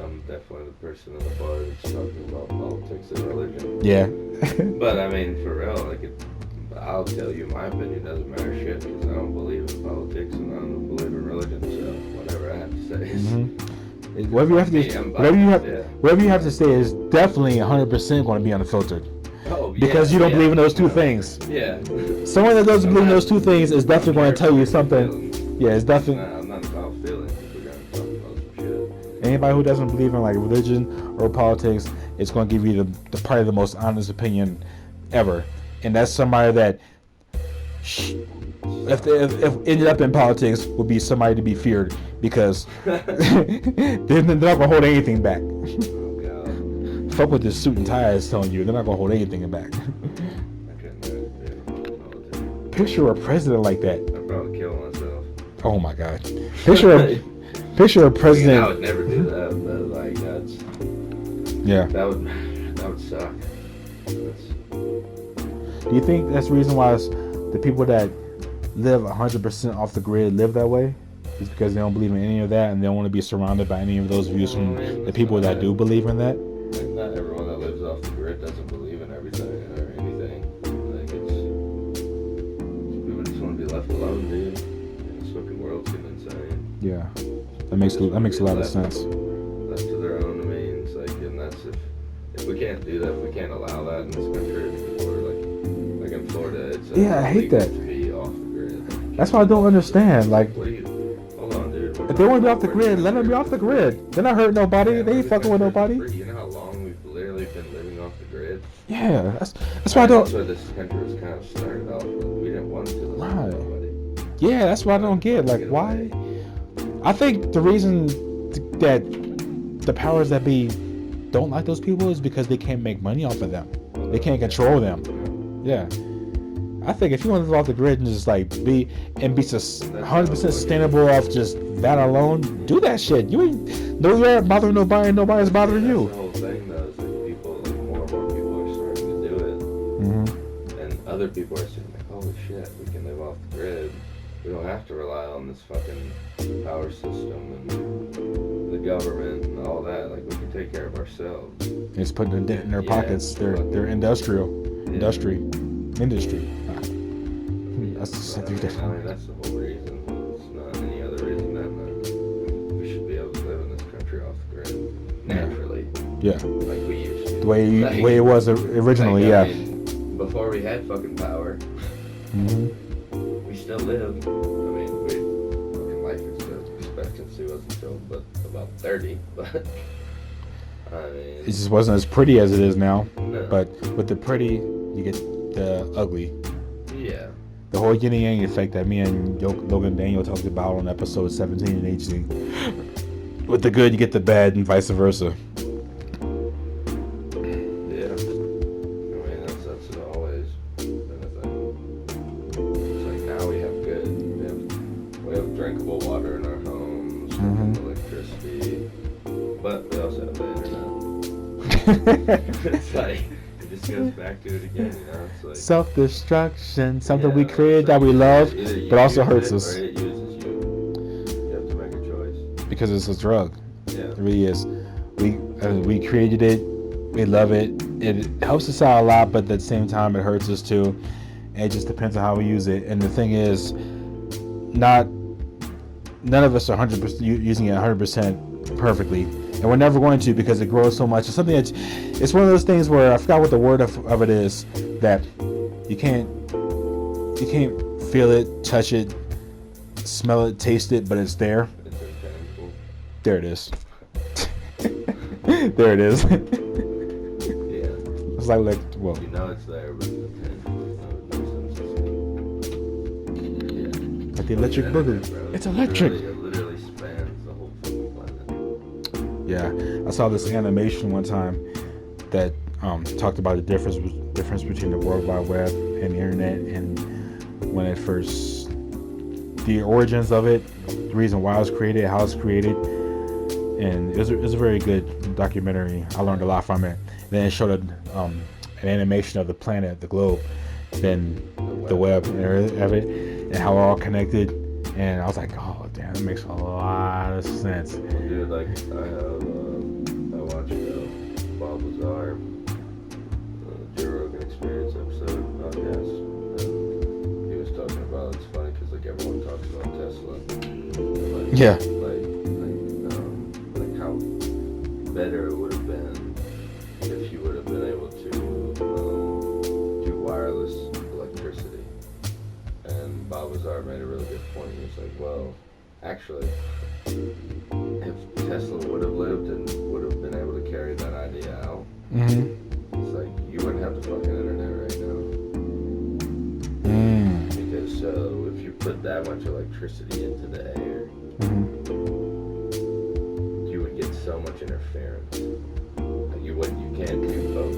I'm definitely the person in the bar that's talking about politics and religion. Yeah. But I mean, for real, I'll tell you my opinion doesn't matter shit, because I don't believe in politics and I don't believe in religion, so whatever I have to say is... Mm-hmm. Whatever you have to say is definitely 100% going to be unfiltered. Oh, yeah, because you don't believe in those two things. Yeah. Someone that doesn't believe in those two things is definitely going to tell you something. Yeah, it's definitely... I'm not about feelings. We're going to talk about some shit. Anybody who doesn't believe in like religion or politics, it's going to give you the probably the most honest opinion ever. And that's somebody that, if ended up in politics, would be somebody to be feared, because they're not going to hold anything back. Oh, God. Fuck what this suit and tie is telling you. They're not going to hold anything back. Picture a president like that. I'd probably kill myself. Oh my God. Picture a president. I would never do that, but like that's... Yeah. That would suck. Do you think that's the reason why the people that live 100% off the grid live that way? Is because they don't believe in any of that and they don't want to be surrounded by any of those views from the people that do believe in that? Not everyone that lives off the grid doesn't believe in everything or anything. Like, people just want to be left alone, dude. And this fucking world's getting insane. Yeah, that makes a lot of sense. Left to their own means, like, and that's if we can't do that, if we can't allow that in this country, people are like in Florida, it's I hate that. to be off the grid. That's what I don't understand. Like, Hold on, dude. if they want to be off the grid, let them be off the grid. They're not hurting nobody. They ain't fucking with nobody. You know how long we've literally been living off the grid? Yeah, that's why I don't. That's why this country was kind of started off with. We didn't want to listen to nobody. Yeah, that's what I don't get. Like, why? I think the reason that the powers that be don't like those people is because they can't make money off of them. They can't control them. Yeah. I think if you want to live off the grid and just like be 100% sustainable off just that alone, do that shit. You ain't bothering nobody, and nobody's bothering you. That's the whole thing, though, is like more and more people are starting to do it. Mm-hmm. And other people are saying, like, holy shit, we can live off the grid. We don't have to rely on this fucking power system and the government and all that. Like, we can take care of ourselves. It's putting a dent in their pockets. They're industry. That's I mean, that's the whole reason. It's not any other reason than we should be able to live in this country off the grid naturally. Yeah. Like we used to. The way it was originally, I mean, before we had fucking power, we still lived. I mean, fucking life expectancy wasn't until about 30, but I mean, it just wasn't as pretty as it is now. No. But with the pretty, you get the ugly. Yeah. The whole yin and yang effect that me and Logan Daniel talked about on episode 17 and 18. With the good, you get the bad, and vice versa. Yeah. I mean, that's always been a thing. It's like now we have good. We have drinkable water in our homes, electricity, but we also have the internet. It's like, it just goes back to it again, you know? It's like Self-destruction, something we created that we love, but also hurts us. Or it uses you. You have to make a choice. Because it's a drug. Yeah. It really is. We created it. We love it. It helps us out a lot, but at the same time, it hurts us too. And it just depends on how we use it. And the thing is, none of us are 100% using it 100% perfectly, and we're never going to, because it grows so much. It's something it's one of those things where I forgot what the word of it is, that you can't feel it, touch it, smell it, taste it, but it's there. It's intangible. There it is. There it is. Yeah. It's like well. You know it's there, but it's intangible. Yeah. Like the electric booger. Bro. It's electric. It literally spans the whole fucking planet. Yeah, I saw this animation one time that talked about the difference between the World Wide Web and the internet, and when it first, the origins of it, the reason why it was created, how it's created, and it was a very good documentary. I learned a lot from it. Then it showed an animation of the planet, the globe, then the web of it, and how we're all connected. And I was like, oh damn, that makes a lot of sense. Dude, like I watched Bob Lazar, Joe Rogan Experience episode podcast, and he was talking about, it's funny because like everyone talks about Tesla. And, like, Yeah. Like how better it would have been if you would have been able to do wireless electricity. And Bob Lazar made a really good point. He was like, well, actually, if Tesla would have lived and would have been able to carry that idea out, it's like you wouldn't have the fucking internet right now. Because if you put that much electricity into the air, you would get so much interference. Like you can't do both.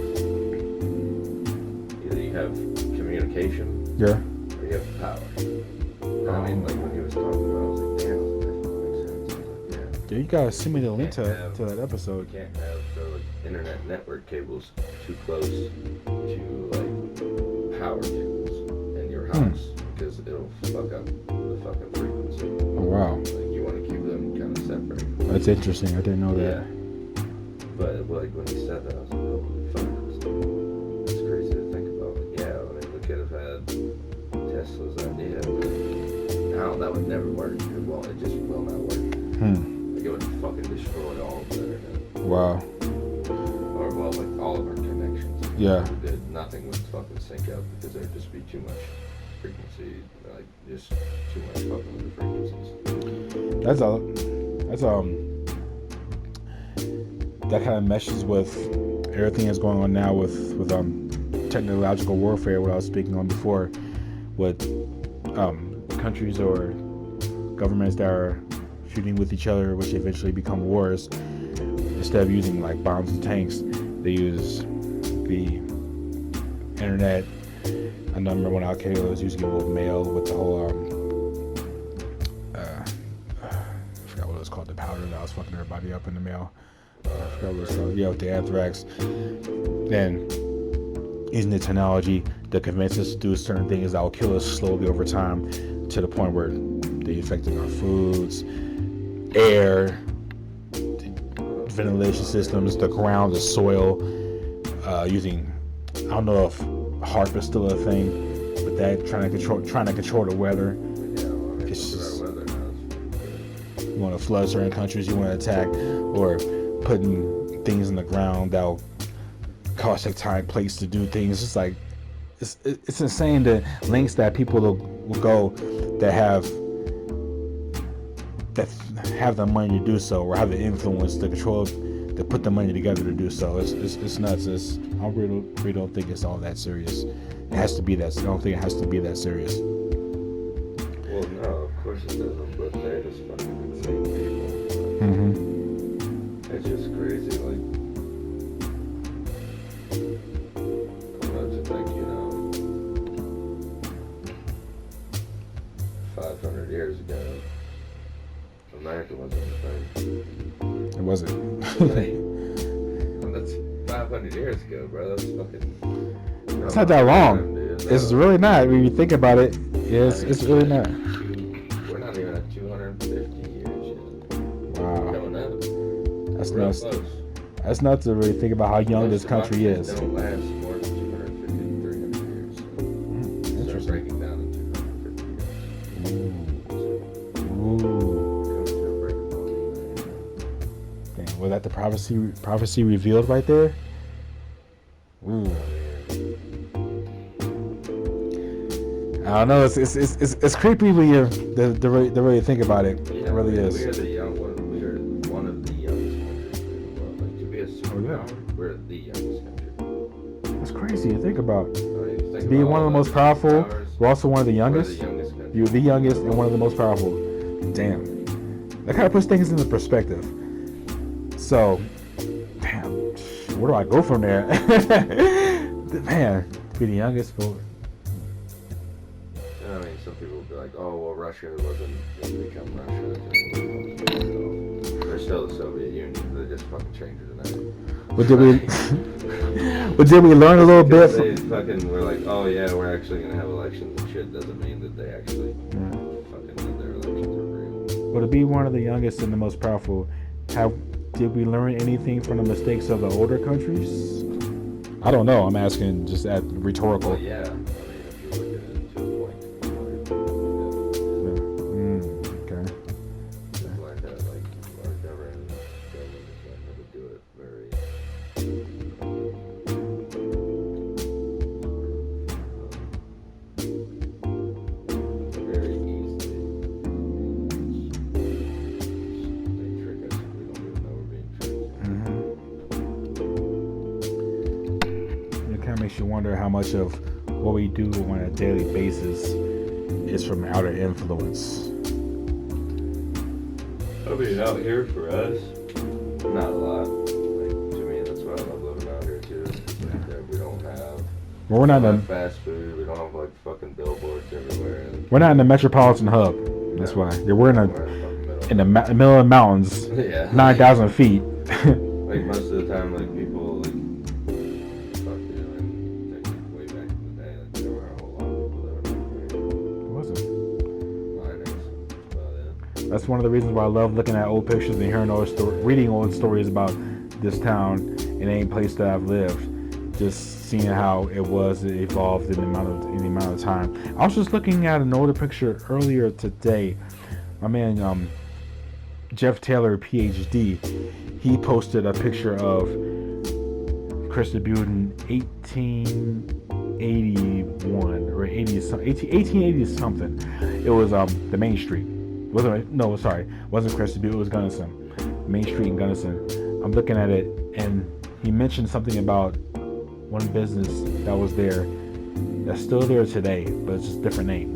Either you have communication, Yeah. or you have power. And I mean, like when he was talking about it, I was like, damn, that makes sense. I was like, Yeah, you gotta send me the link to Can't have- that episode. you can't have like internet network cables too close to like power cables in your house because it'll fuck up the fucking frequency. Oh wow, Like you want to keep them kind of separate. that's interesting. I didn't know Yeah. that. But like when he said that, I was like, holy fuck, it's crazy to think about. Like, yeah, I mean, we could have had Tesla's idea, but now that would never work. It just will not work. Like it would fucking destroy all of the internet. Wow. Or well, like all of our connections. Yeah. Nothing would fucking sync up because there'd just be too much frequency, like just too much fucking with the frequencies. That kind of meshes with everything that's going on now with technological warfare, what I was speaking on before, with countries or governments that are shooting with each other, which eventually become wars. Instead of using like bombs and tanks, they use the internet. I remember when Al Qaeda was using it with mail, with the whole I forgot what it was called, the powder that was fucking everybody up in the mail. I forgot what it was called. Yeah, with the anthrax. Then using the technology to convince us to do certain things that will kill us slowly over time. to the point where they affecting our foods, air, ventilation systems, the ground, the soil, using, I don't know if HARP is still a thing, but that trying to control the weather. It's just, you want to flood certain countries you want to attack, or putting things in the ground that'll cause tectonic plates to do things. It's like, it's insane the lengths that people will go that have the money to do so, or have the influence to control, to put the money together to do so. It's nuts. I really don't think it's all that serious. It has to be that. I don't think it has to be that serious. Well, no, of course it doesn't. But they're just fucking insane people. Mm-hmm. It's just crazy. Like, come up to think, 500 years ago, America wasn't a thing. It wasn't. That's 500 years ago, bro. That's fucking. It's not that long. Time, dude. No. It's really not. When you think about it, it's really not. We're not even at 250 years yet. Wow. Coming up. That's Real nuts. close. That's nuts to really think about how young this country is. Don't last more than 250 to 300 years. So start Interesting. breaking down in 250 years. Ooh. Coming to a break point. Damn, was that the prophecy revealed right there? Ooh. I don't know. It's creepy when you the really think about it. It really is. We're one of the youngest countries in the world. Like, to be a superpower, we're the youngest country. It's crazy to think about. I mean, you think To be about one of all the most other powerful, powers, we're also one of the we're youngest. the youngest country. You're the youngest and one of the most powerful. Damn. That kind of puts things into perspective. So, damn, where do I go from there? Man, to be the youngest, but I mean, some people will be like, oh, well, Russia didn't become Russia. They're still the Soviet Union. They just fucking changed it tonight. what did we? What did we learn a little bit? They fucking were like, oh yeah, we're actually gonna have elections and shit. Doesn't mean that they actually fucking that their elections are real. Well, to be one of the youngest and the most powerful, did we learn anything from the mistakes of the older countries? I don't know. I'm asking just at rhetorical. Well, yeah. I mean, if you look at it to a point. Okay. Just learned that, like, our government just learned how to do it very easily. They trick us. We don't even know we're being tricked. It kind of makes you wonder how much of what we do on a daily basis is from outer influence. I mean, out here for us, not a lot. Like, to me, that's why I love living out here too. Like, that we don't have. Well, we're not We don't in, have fast food. We don't have like fucking billboards everywhere. we're not in the metropolitan hub. That's why. Yeah, we're in We're in the middle of the mountains, yeah. 9,000 feet. Like most of the time, like people like fuck you and take way back in the day. Like there were a whole lot of people that were out here. It wasn't. Miners. That's about it. That's one of the reasons why I love looking at old pictures and hearing reading old stories about this town and any place that I've lived. Just seeing how it evolved in the amount of time. I was just looking at an older picture earlier today. My man, Jeff Taylor, PhD, he posted a picture of Crystal Butte in 1881 or 1880 something. It was the Main Street. Wasn't Crystal Butte, it was Gunnison. Main Street in Gunnison. I'm looking at it, and he mentioned something about one business that was there that's still there today, but it's just a different name.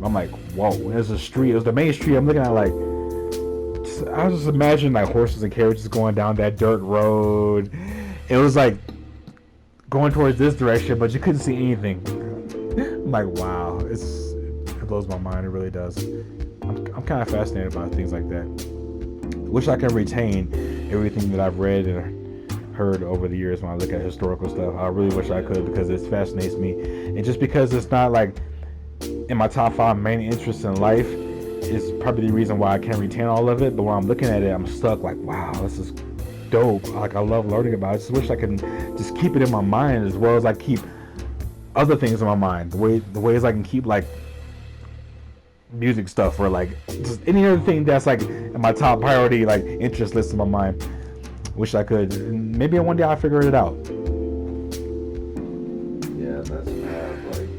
I'm like, whoa, there's a street, it was the Main Street. I'm looking at like, I was just imagining like horses and carriages going down that dirt road. It was like going towards this direction, but you couldn't see anything. I'm like, wow, it blows my mind. It really does. I'm kind of fascinated by things like that. Wish I could retain everything that I've read and heard over the years when I look at historical stuff. I really wish I could, because it fascinates me, and just because it's not like in my top 5 main interests in life is probably the reason why I can't retain all of it. But when I'm looking at it, I'm stuck like, wow, this is dope. Like, I love learning about it. I just wish I could just keep it in my mind as well as I keep other things in my mind. The ways I can keep like music stuff or like just any other thing that's like in my top priority like interest list in my mind. Wish I could. And maybe one day I'll figure it out. Yeah, that's like,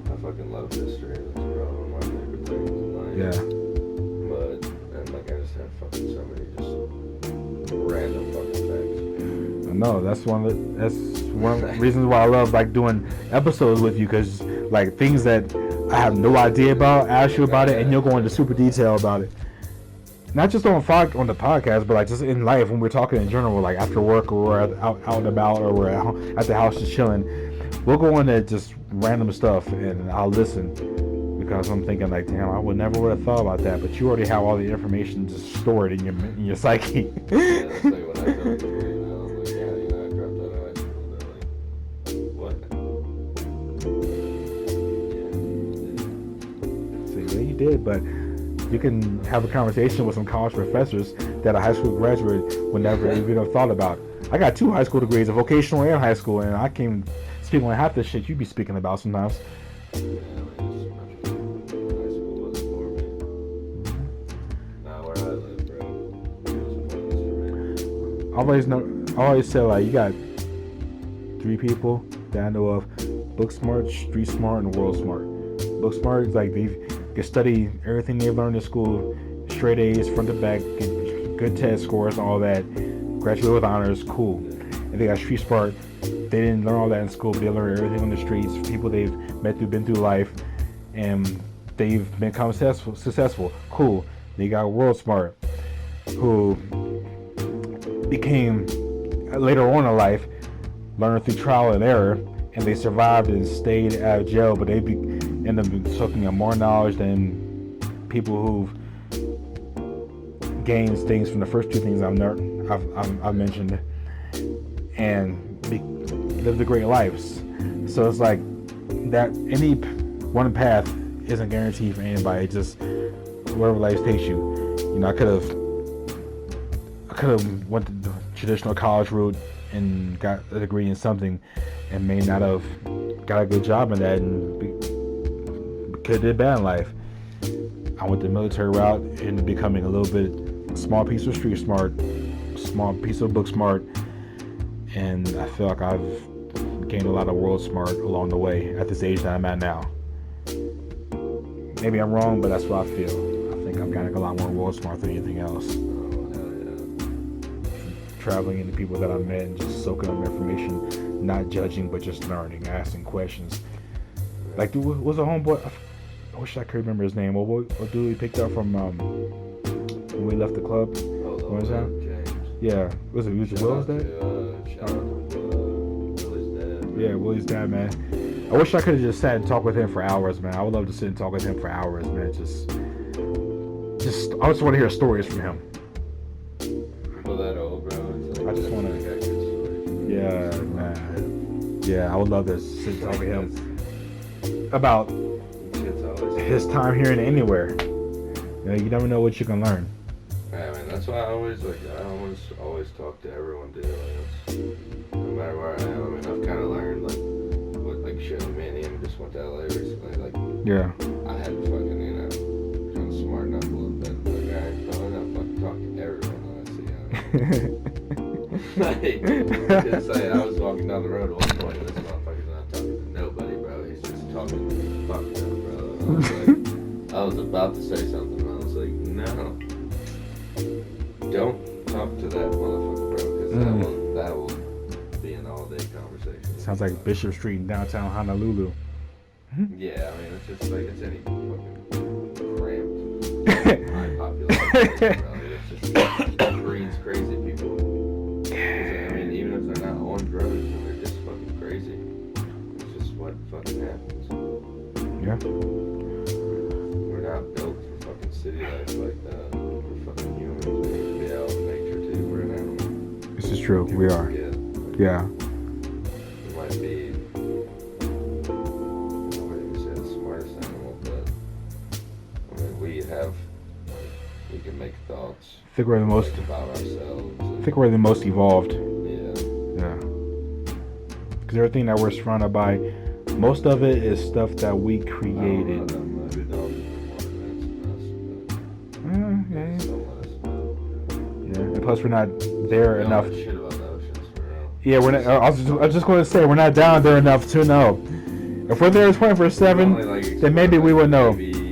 I fucking love history. That's probably one of my favorite things in life. Yeah. But, and like, I just have fucking so many just random fucking facts. I know, that's one of the reasons why I love like doing episodes with you, because like things that I have no idea about, I ask you about it, and you'll go into super detail about it. Not just on the podcast, but like just in life when we're talking in general, like after work or we're out and about or we're at the house just chilling. We'll go into just random stuff and I'll listen because I'm thinking like, damn, I would never would have thought about that. But you already have all the information just stored in your psyche. Yeah, that's like when I tell people, I'm like, yeah, I dropped out of high school. They're like, what? So yeah, you did, but you can have a conversation with some college professors that a high school graduate would never even have thought about. I got 2 high school degrees, a vocational and high school, and I can speak on half the shit you be speaking about sometimes. Yeah, high school wasn't for me. Not where I live, bro. It was pointless for me. I always say like you got 3 people that I know of: book smart, street smart, and world smart. Book smart is like they can study everything they've learned in school, straight A's front to back, get good test scores and all that, graduate with honors, cool. And they got street smart. They didn't learn all that in school, but they learned everything on the streets, people they've been through life, and they've become successful. Cool. They got world smart, who became later on in life, learned through trial and error, and they survived and stayed out of jail, but they end up soaking up more knowledge than people who've gained things from the first 2 things I've mentioned, and lived a great lives. So it's like that any one path isn't guaranteed for anybody. Just wherever life takes you. You know, I could have went the traditional college route and got a degree in something, and may not have got a good job in that, and could have did bad in life. I went the military route into becoming a little bit small piece of street smart, small piece of book smart, and I feel like I've gained a lot of world smart along the way at this age that I'm at now. Maybe I'm wrong, but that's what I feel. I think I've gotten a lot more world smart than anything else. Oh, hell yeah. Traveling into people that I met and just soaking up information, not judging, but just learning, asking questions. Like, dude, was a homeboy, I wish I could remember his name. What dude we picked up from when we left the club? What was that? James. Yeah, was it Will? Was that? Shout out to Willie's dad. Yeah, Willie's dad, man. I wish I could have just sat and talked with him for hours, man. I would love to sit and talk with him for hours, man. Just I just want to hear stories from him. People that old, bro. It's like, I just want got good stories. Yeah, man. Yeah, I would love to sit and talk with him about his time here and anywhere. You know, you never know what you can learn. Yeah, man, that's why I always talk to everyone, dude. Like, no matter where I am. I mean, I've kind of learned like shit. Me and him just went to LA recently. Like, Yeah. I had to fucking, kind of smarten up a little bit. Like, I ain't going to fucking talk to everyone that I see. Like, just like, I was walking down the road at one point, and this motherfucker's not talking to nobody, bro. He's just talking to the fuck up, bro. I was like, I was about to say something, and I was like, no. Don't talk to that motherfucker, bro, because that will be an all-day conversation. Sounds like Bishop Street in downtown Honolulu. Yeah, I mean, it's just like, it's any fucking cramped, high population, bro. It's just breeds crazy people. 'Cause, I mean, even if they're not on drugs, and they're just fucking crazy, it's just what fucking happens. Yeah. We're not built for fucking city life like that. We're fucking humans. We need to be out in nature too. We're an animal. This is true. We are. Yeah. Yeah. We might be, I think we're the most. about ourselves. I think we're the most evolved. Yeah. Yeah. Because everything that we're surrounded by, most of it is stuff that we created. Maybe dolphins are more advanced than us, Yeah. but don't let us know. And plus, we're not there We don't enough. know shit about the oceans for real. Yeah, we're not. I was just going to say we're not down there enough to know. If we're there 24/7, then maybe we would know. Maybe 3%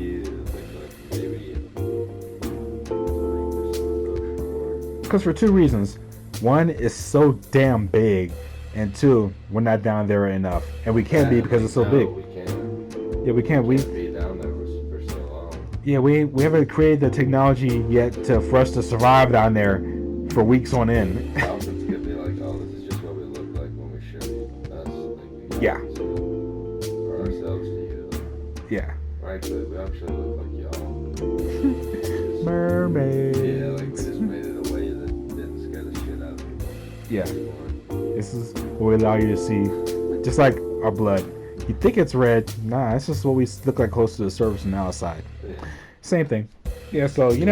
Because for two reasons. One, it's so damn big, and two, we're not down there enough, and we can't be because it's so big. We can't. Yeah, we can't. We can't be down there for so long. Yeah, we haven't created the technology yet for us to survive down there for weeks on end. Dolphins could be like, oh, this is just what we look like when we show you us. Like, we Yeah. Or ourselves to you. Yeah. Right, but we actually look like y'all. Mermaid. Yeah, like we just made it a way that didn't scare the shit out of people. Yeah. Anymore. This is what we allow you to see. Just like our blood. You think it's red. Nah, it's just what we look like close to the surface and outside. Yeah. Same thing. Yeah, so we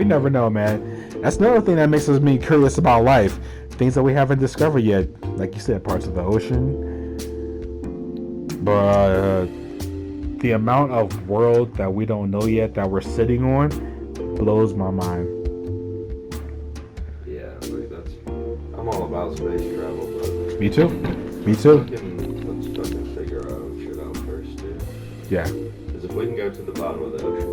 never know, man. That's another thing that makes us be curious about life. Things that we haven't discovered yet. Like you said, parts of the ocean. But the amount of world that we don't know yet that we're sitting on blows my mind. Yeah, like I'm all about space travel, but Me too. Me too. let's fucking figure our own shit out first, dude. Yeah. Because if we can go to the bottom of the ocean,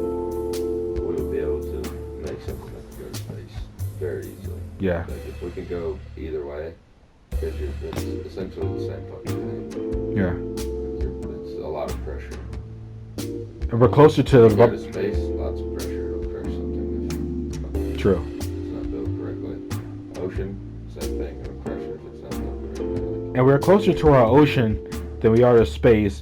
we will be able to make something that can go to space very easily. Yeah. Like if we can go either way, because it's essentially the same fucking thing. Yeah. It's a lot of pressure. And we're closer to If you go to the. space, lots of pressure. It'll crush something if True. it's not built correctly. Ocean, same thing. It'll crush it if it's not built correctly. And we're closer to our ocean than we are to space,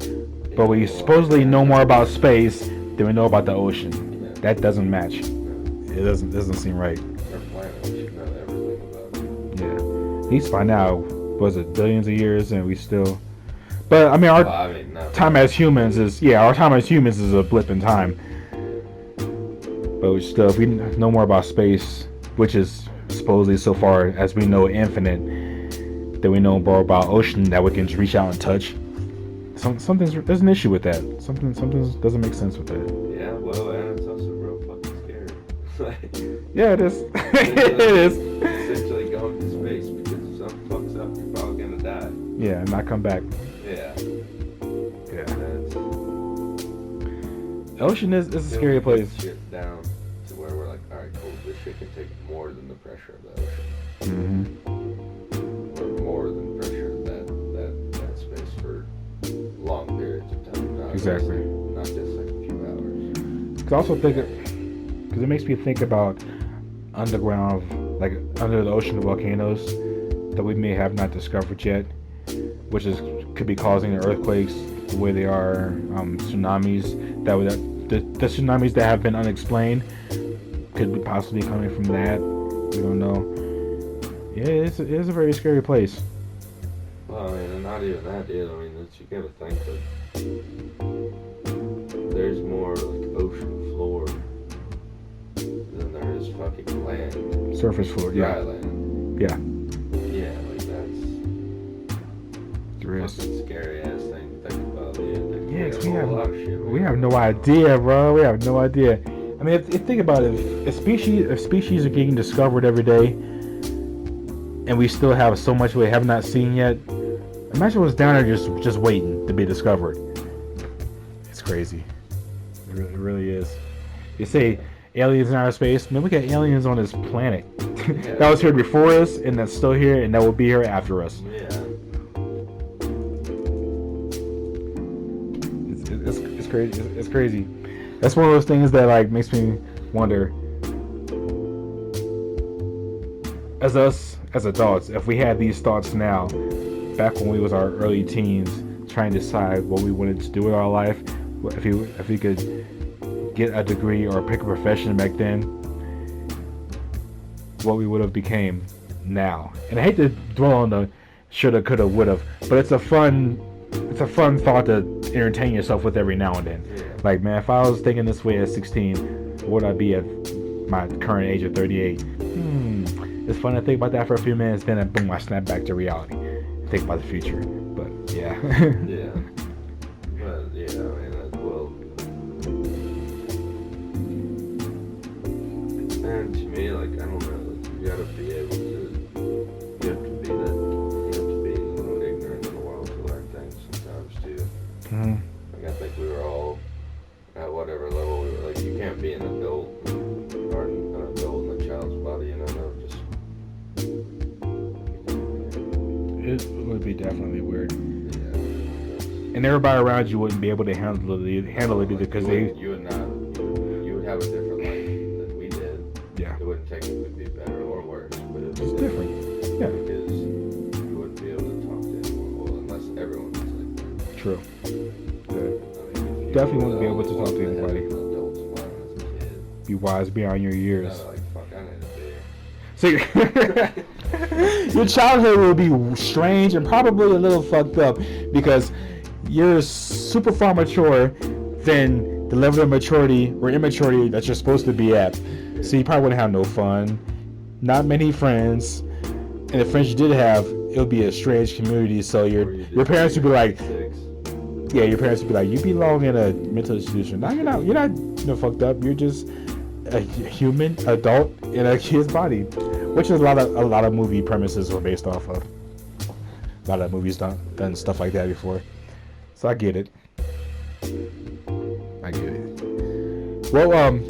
but we supposedly know more about space than we know about the ocean. Yeah. That doesn't match. It doesn't seem right. Our planet, we should know everything about it. Yeah. At least by now, was it billions of years, and we still. But I mean, our Well, I mean, not time as humans is our time as humans is a blip in time. But we still, if we know more about space, which is supposedly so far as we know infinite, then we know more about ocean that we can just reach out and touch. There's an issue with that. Something doesn't make sense with that. Yeah, well, and it's also real fucking scary. Like, Yeah, it is. It is. essentially going to space because if something fucks up, you're probably gonna die. Yeah, and not come back. Yeah. Yeah. That's The ocean is a scary place. Shit down to where we're like, all right, cool. This shit can take more than the pressure of the ocean, Mm-hmm. or more than the pressure of that space for long periods of time. Exactly. Not just like a few hours. Cause I also think, because it makes me think about underground, like under the ocean volcanoes that we may have not discovered yet, which could be causing the earthquakes the way they are, tsunamis the tsunamis that have been unexplained could be possibly coming from that. We don't know. Yeah, it is a very scary place. Well, I mean, and not even that, dude. I mean, you gotta think that there's more like ocean floor than there is fucking land. Surface floor, Dry yeah, land. yeah. Yeah, like that's There is. fucking scary ass thing to think about, dude. Like, Yeah, 'cause a whole lot of shit. we have no idea, bro. We have no idea. I mean, if think about it. If species are getting discovered every day, and we still have so much we have not seen yet, imagine what's down there just waiting to be discovered. It's crazy. It really is. You say aliens in outer space, man, we got aliens on this planet that was here before us, and that's still here, and that will be here after us. Yeah. It's crazy. It's crazy. That's one of those things that like makes me wonder. As us as adults, if we had these thoughts now, back when we was our early teens, trying to decide what we wanted to do with our life, if we could get a degree or pick a profession back then, what we would have became now. And I hate to dwell on the shoulda, coulda, woulda, but it's a fun thought to entertain yourself with every now and then. Yeah. Like, man, if I was thinking this way at 16, what would I be at my current age of 38. It's fun to think about that for a few minutes, then boom, I snap back to reality. Think about the future. But yeah. Yeah. But yeah, I mean, well, and to me, like, I don't know, like, you gotta be able to, you have to be that, you have to be a little ignorant in the world to learn things sometimes too. Like, I think we were all, at whatever level we were, like, you can't be an adult or an adult in a child's body, you know, no, just. It would be definitely weird. Yeah. And everybody around you wouldn't be able to handle it either because you would have a different life than we did. Yeah. It wouldn't technically be better or worse, but It's different. Yeah. Because you wouldn't be able to talk to anyone, well, unless everyone was like that. True. Yeah. I mean, if you Definitely were wouldn't be able to the talk to one that anybody. had an adult smile as a kid, Be wise beyond your years. like, fuck, I need a beer. So your childhood will be strange and probably a little fucked up because you're super far mature than the level of maturity or immaturity that you're supposed to be at. So you probably wouldn't have no fun, not many friends, and the friends you did have, it'll be a strange community. So your parents would be like, yeah, your parents would be like, you belong in a mental institution. No, you're not fucked up. You're just a human adult in a kid's body, which is a lot of movie premises were based off of. A lot of movies done stuff like that before, so I get it. Well,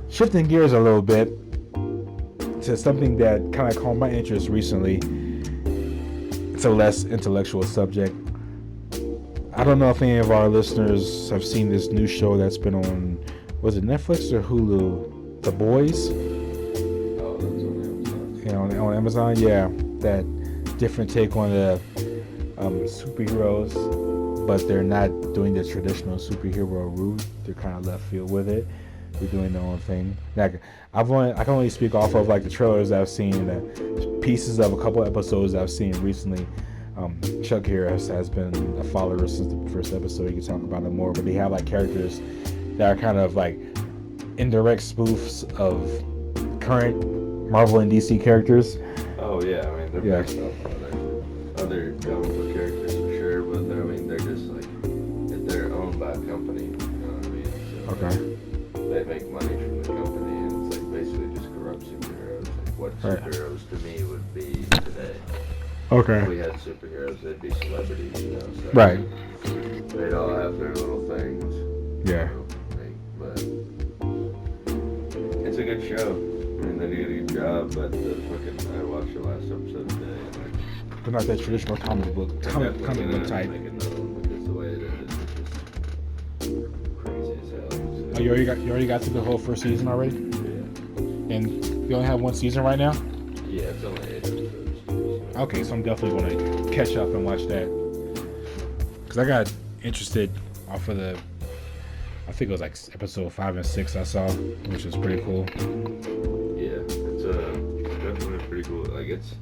shifting gears a little bit to something that kind of caught my interest recently. It's a less intellectual subject. I don't know if any of our listeners have seen this new show that's been on, was it Netflix or Hulu? The Boys? Oh, that's on Amazon. Yeah, on Amazon, yeah. That different take on the superheroes, but they're not doing the traditional superhero route. They're kind of left field with it. They're doing their own thing. Like, I can only speak off of like the trailers I've seen, the pieces of a couple episodes I've seen recently. Chuck here has been a follower since the first episode. You can talk about it more, but they have like characters that are kind of like indirect spoofs of current Marvel and DC characters. Oh yeah, I mean they're based off other comic book characters for sure, but they're just like, if they're owned by a company, you know what I mean? So Okay. they make money from the company, and it's like basically just corrupt superheroes. Like what superheroes to me would be today. Okay. If we had superheroes, they'd be celebrities, you know. So Right. they'd all have their little things. Yeah. But it's a good show. I mean, they do a good job, but I watched the last episode today. And They're not that traditional comic book type. Make another one because the way it is just crazy as hell. Oh, you already got through the whole first season already? Yeah. And you only have one season right now? Yeah, it's only 8 episodes. Okay, so I'm definitely going to catch up and watch that. Because I got interested off of I think it was like episode 5 and 6 I saw, which was pretty cool. Yeah, it's definitely pretty cool. Like it's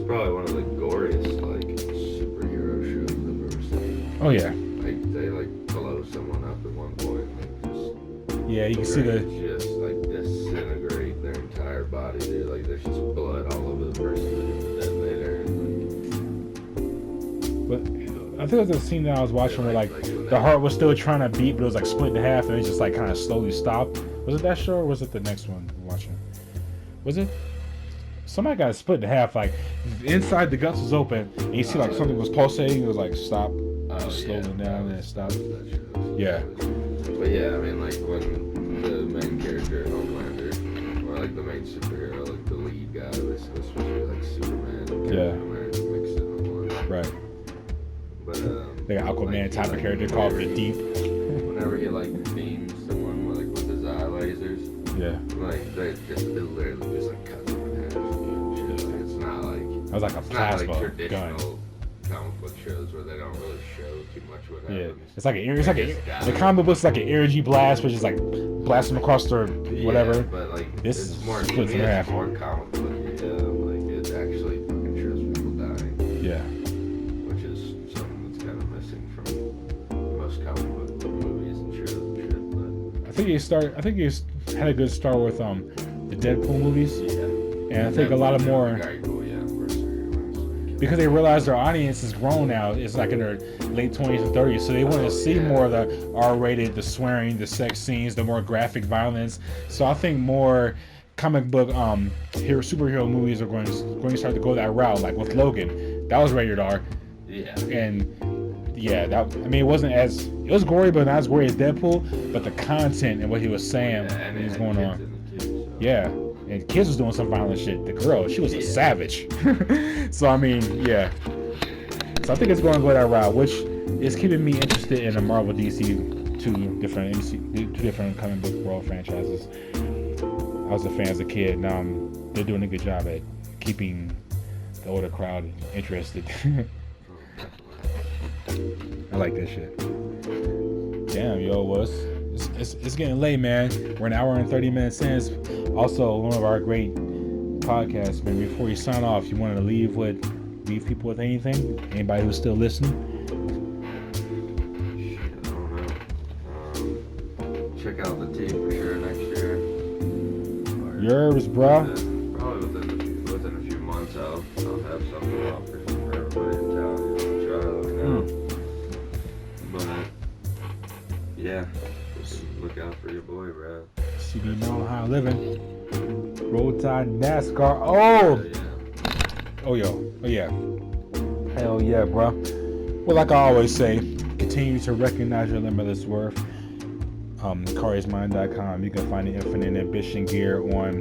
probably one of the goriest like superhero shows I've ever seen. Oh yeah. Like they like blow someone up at one point, like just Yeah, you can see just like disintegrate their entire body. Dude, like there's just blood all over the person with the detonator. But I think it was the scene that I was watching where like when the heart was still trying to beat, but it was like split in half and it just like kind of slowly stopped. Was it that show or was it the next one we're watching? Was it? Somebody got split in half, like inside the guts was open and you see like something was pulsating. It was like stop, just slowing down and it stopped. Yeah. But yeah, I mean like when the main character Homelander, or like the main superhero, like the lead guy, was supposed to be like Superman and Captain America mixed in one. Right. But the Aquaman type of character called the Deep. Whenever he like beams someone with his eye lasers, yeah, like they literally just like cut them in half. And shit. Like, it's not like that was like a it's not like plasma traditional gun. comic book shows where they don't really show too much what happens. Yeah, it's like the comic book's like an energy blast, which is like blasting across their whatever. Yeah, but like this it's more splits in half. more comic book. Like it actually fucking shows people dying. Yeah. Which is something that's kind of missing from most comic book movies and shows and shit. But I think he had a good start with the Deadpool movies, and I think a lot of more because they realize their audience is grown now. It's like in their late 20s and 30s, so they want to see more of the R-rated, the swearing, the sex scenes, the more graphic violence. So I think more comic book superhero movies are going to start to go that route. Like with Logan, that was rated R. Yeah. And yeah, it was gory, but not as gory as Deadpool. But the content and what he was saying, and what was going on, yeah. And kids was doing some violent shit. The girl, she was a savage. So I mean, yeah. So I think it's going to go that route, which is keeping me interested in the Marvel, DC, two different comic book world franchises. I was a fan as a kid. Now they're doing a good job at keeping the older crowd interested. I like this shit. Damn, yo, it's getting late, man. We're an hour and 30 minutes in. Also, one of our great podcasts, man. Before you sign off, you wanted to leave people with anything? Anybody who's still listening? Shit, I don't know. Check out the tape for sure next year. Yours, bro. Probably within a few months, I'll have something offer for everybody in town. Try looking out. But yeah, just look out for your boy, bro. CB know how I'm living. Roll Tide NASCAR. Oh! Yeah. Hell yeah, bro. Well, like I always say, continue to recognize your limitless worth. Khari'sMind.com. You can find the Infinite Ambition gear on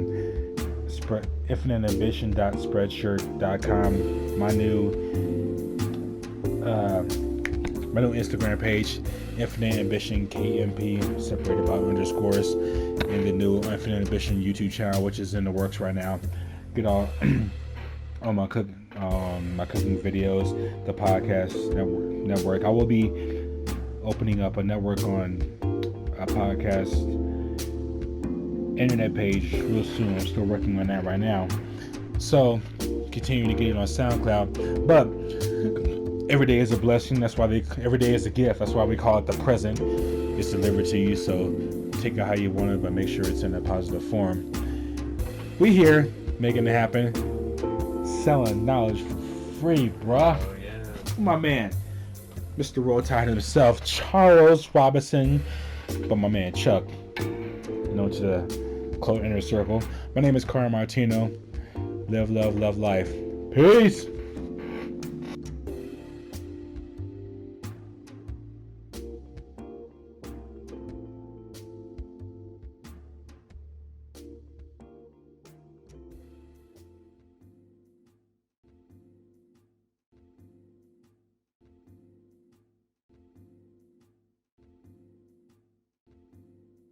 infiniteambition.spreadshirt.com. My new Instagram page, Infinite Ambition KMP, separated by underscores, and the new Infinite Ambition YouTube channel, which is in the works right now. Get all my cooking videos, the podcast network. I will be opening up a network on a podcast internet page real soon. I'm still working on that right now. So continue to get it on SoundCloud. But every day is a blessing. That's why every day is a gift. That's why we call it the present. It's delivered to you. So take it how you want it, but make sure it's in a positive form. We here making it happen. Selling knowledge for free, bruh. Oh yeah. My man, Mr. Roll Tide himself, Charles Robinson, but my man Chuck, known to the close inner circle. My name is Khari Martino. Live, love, love life. Peace.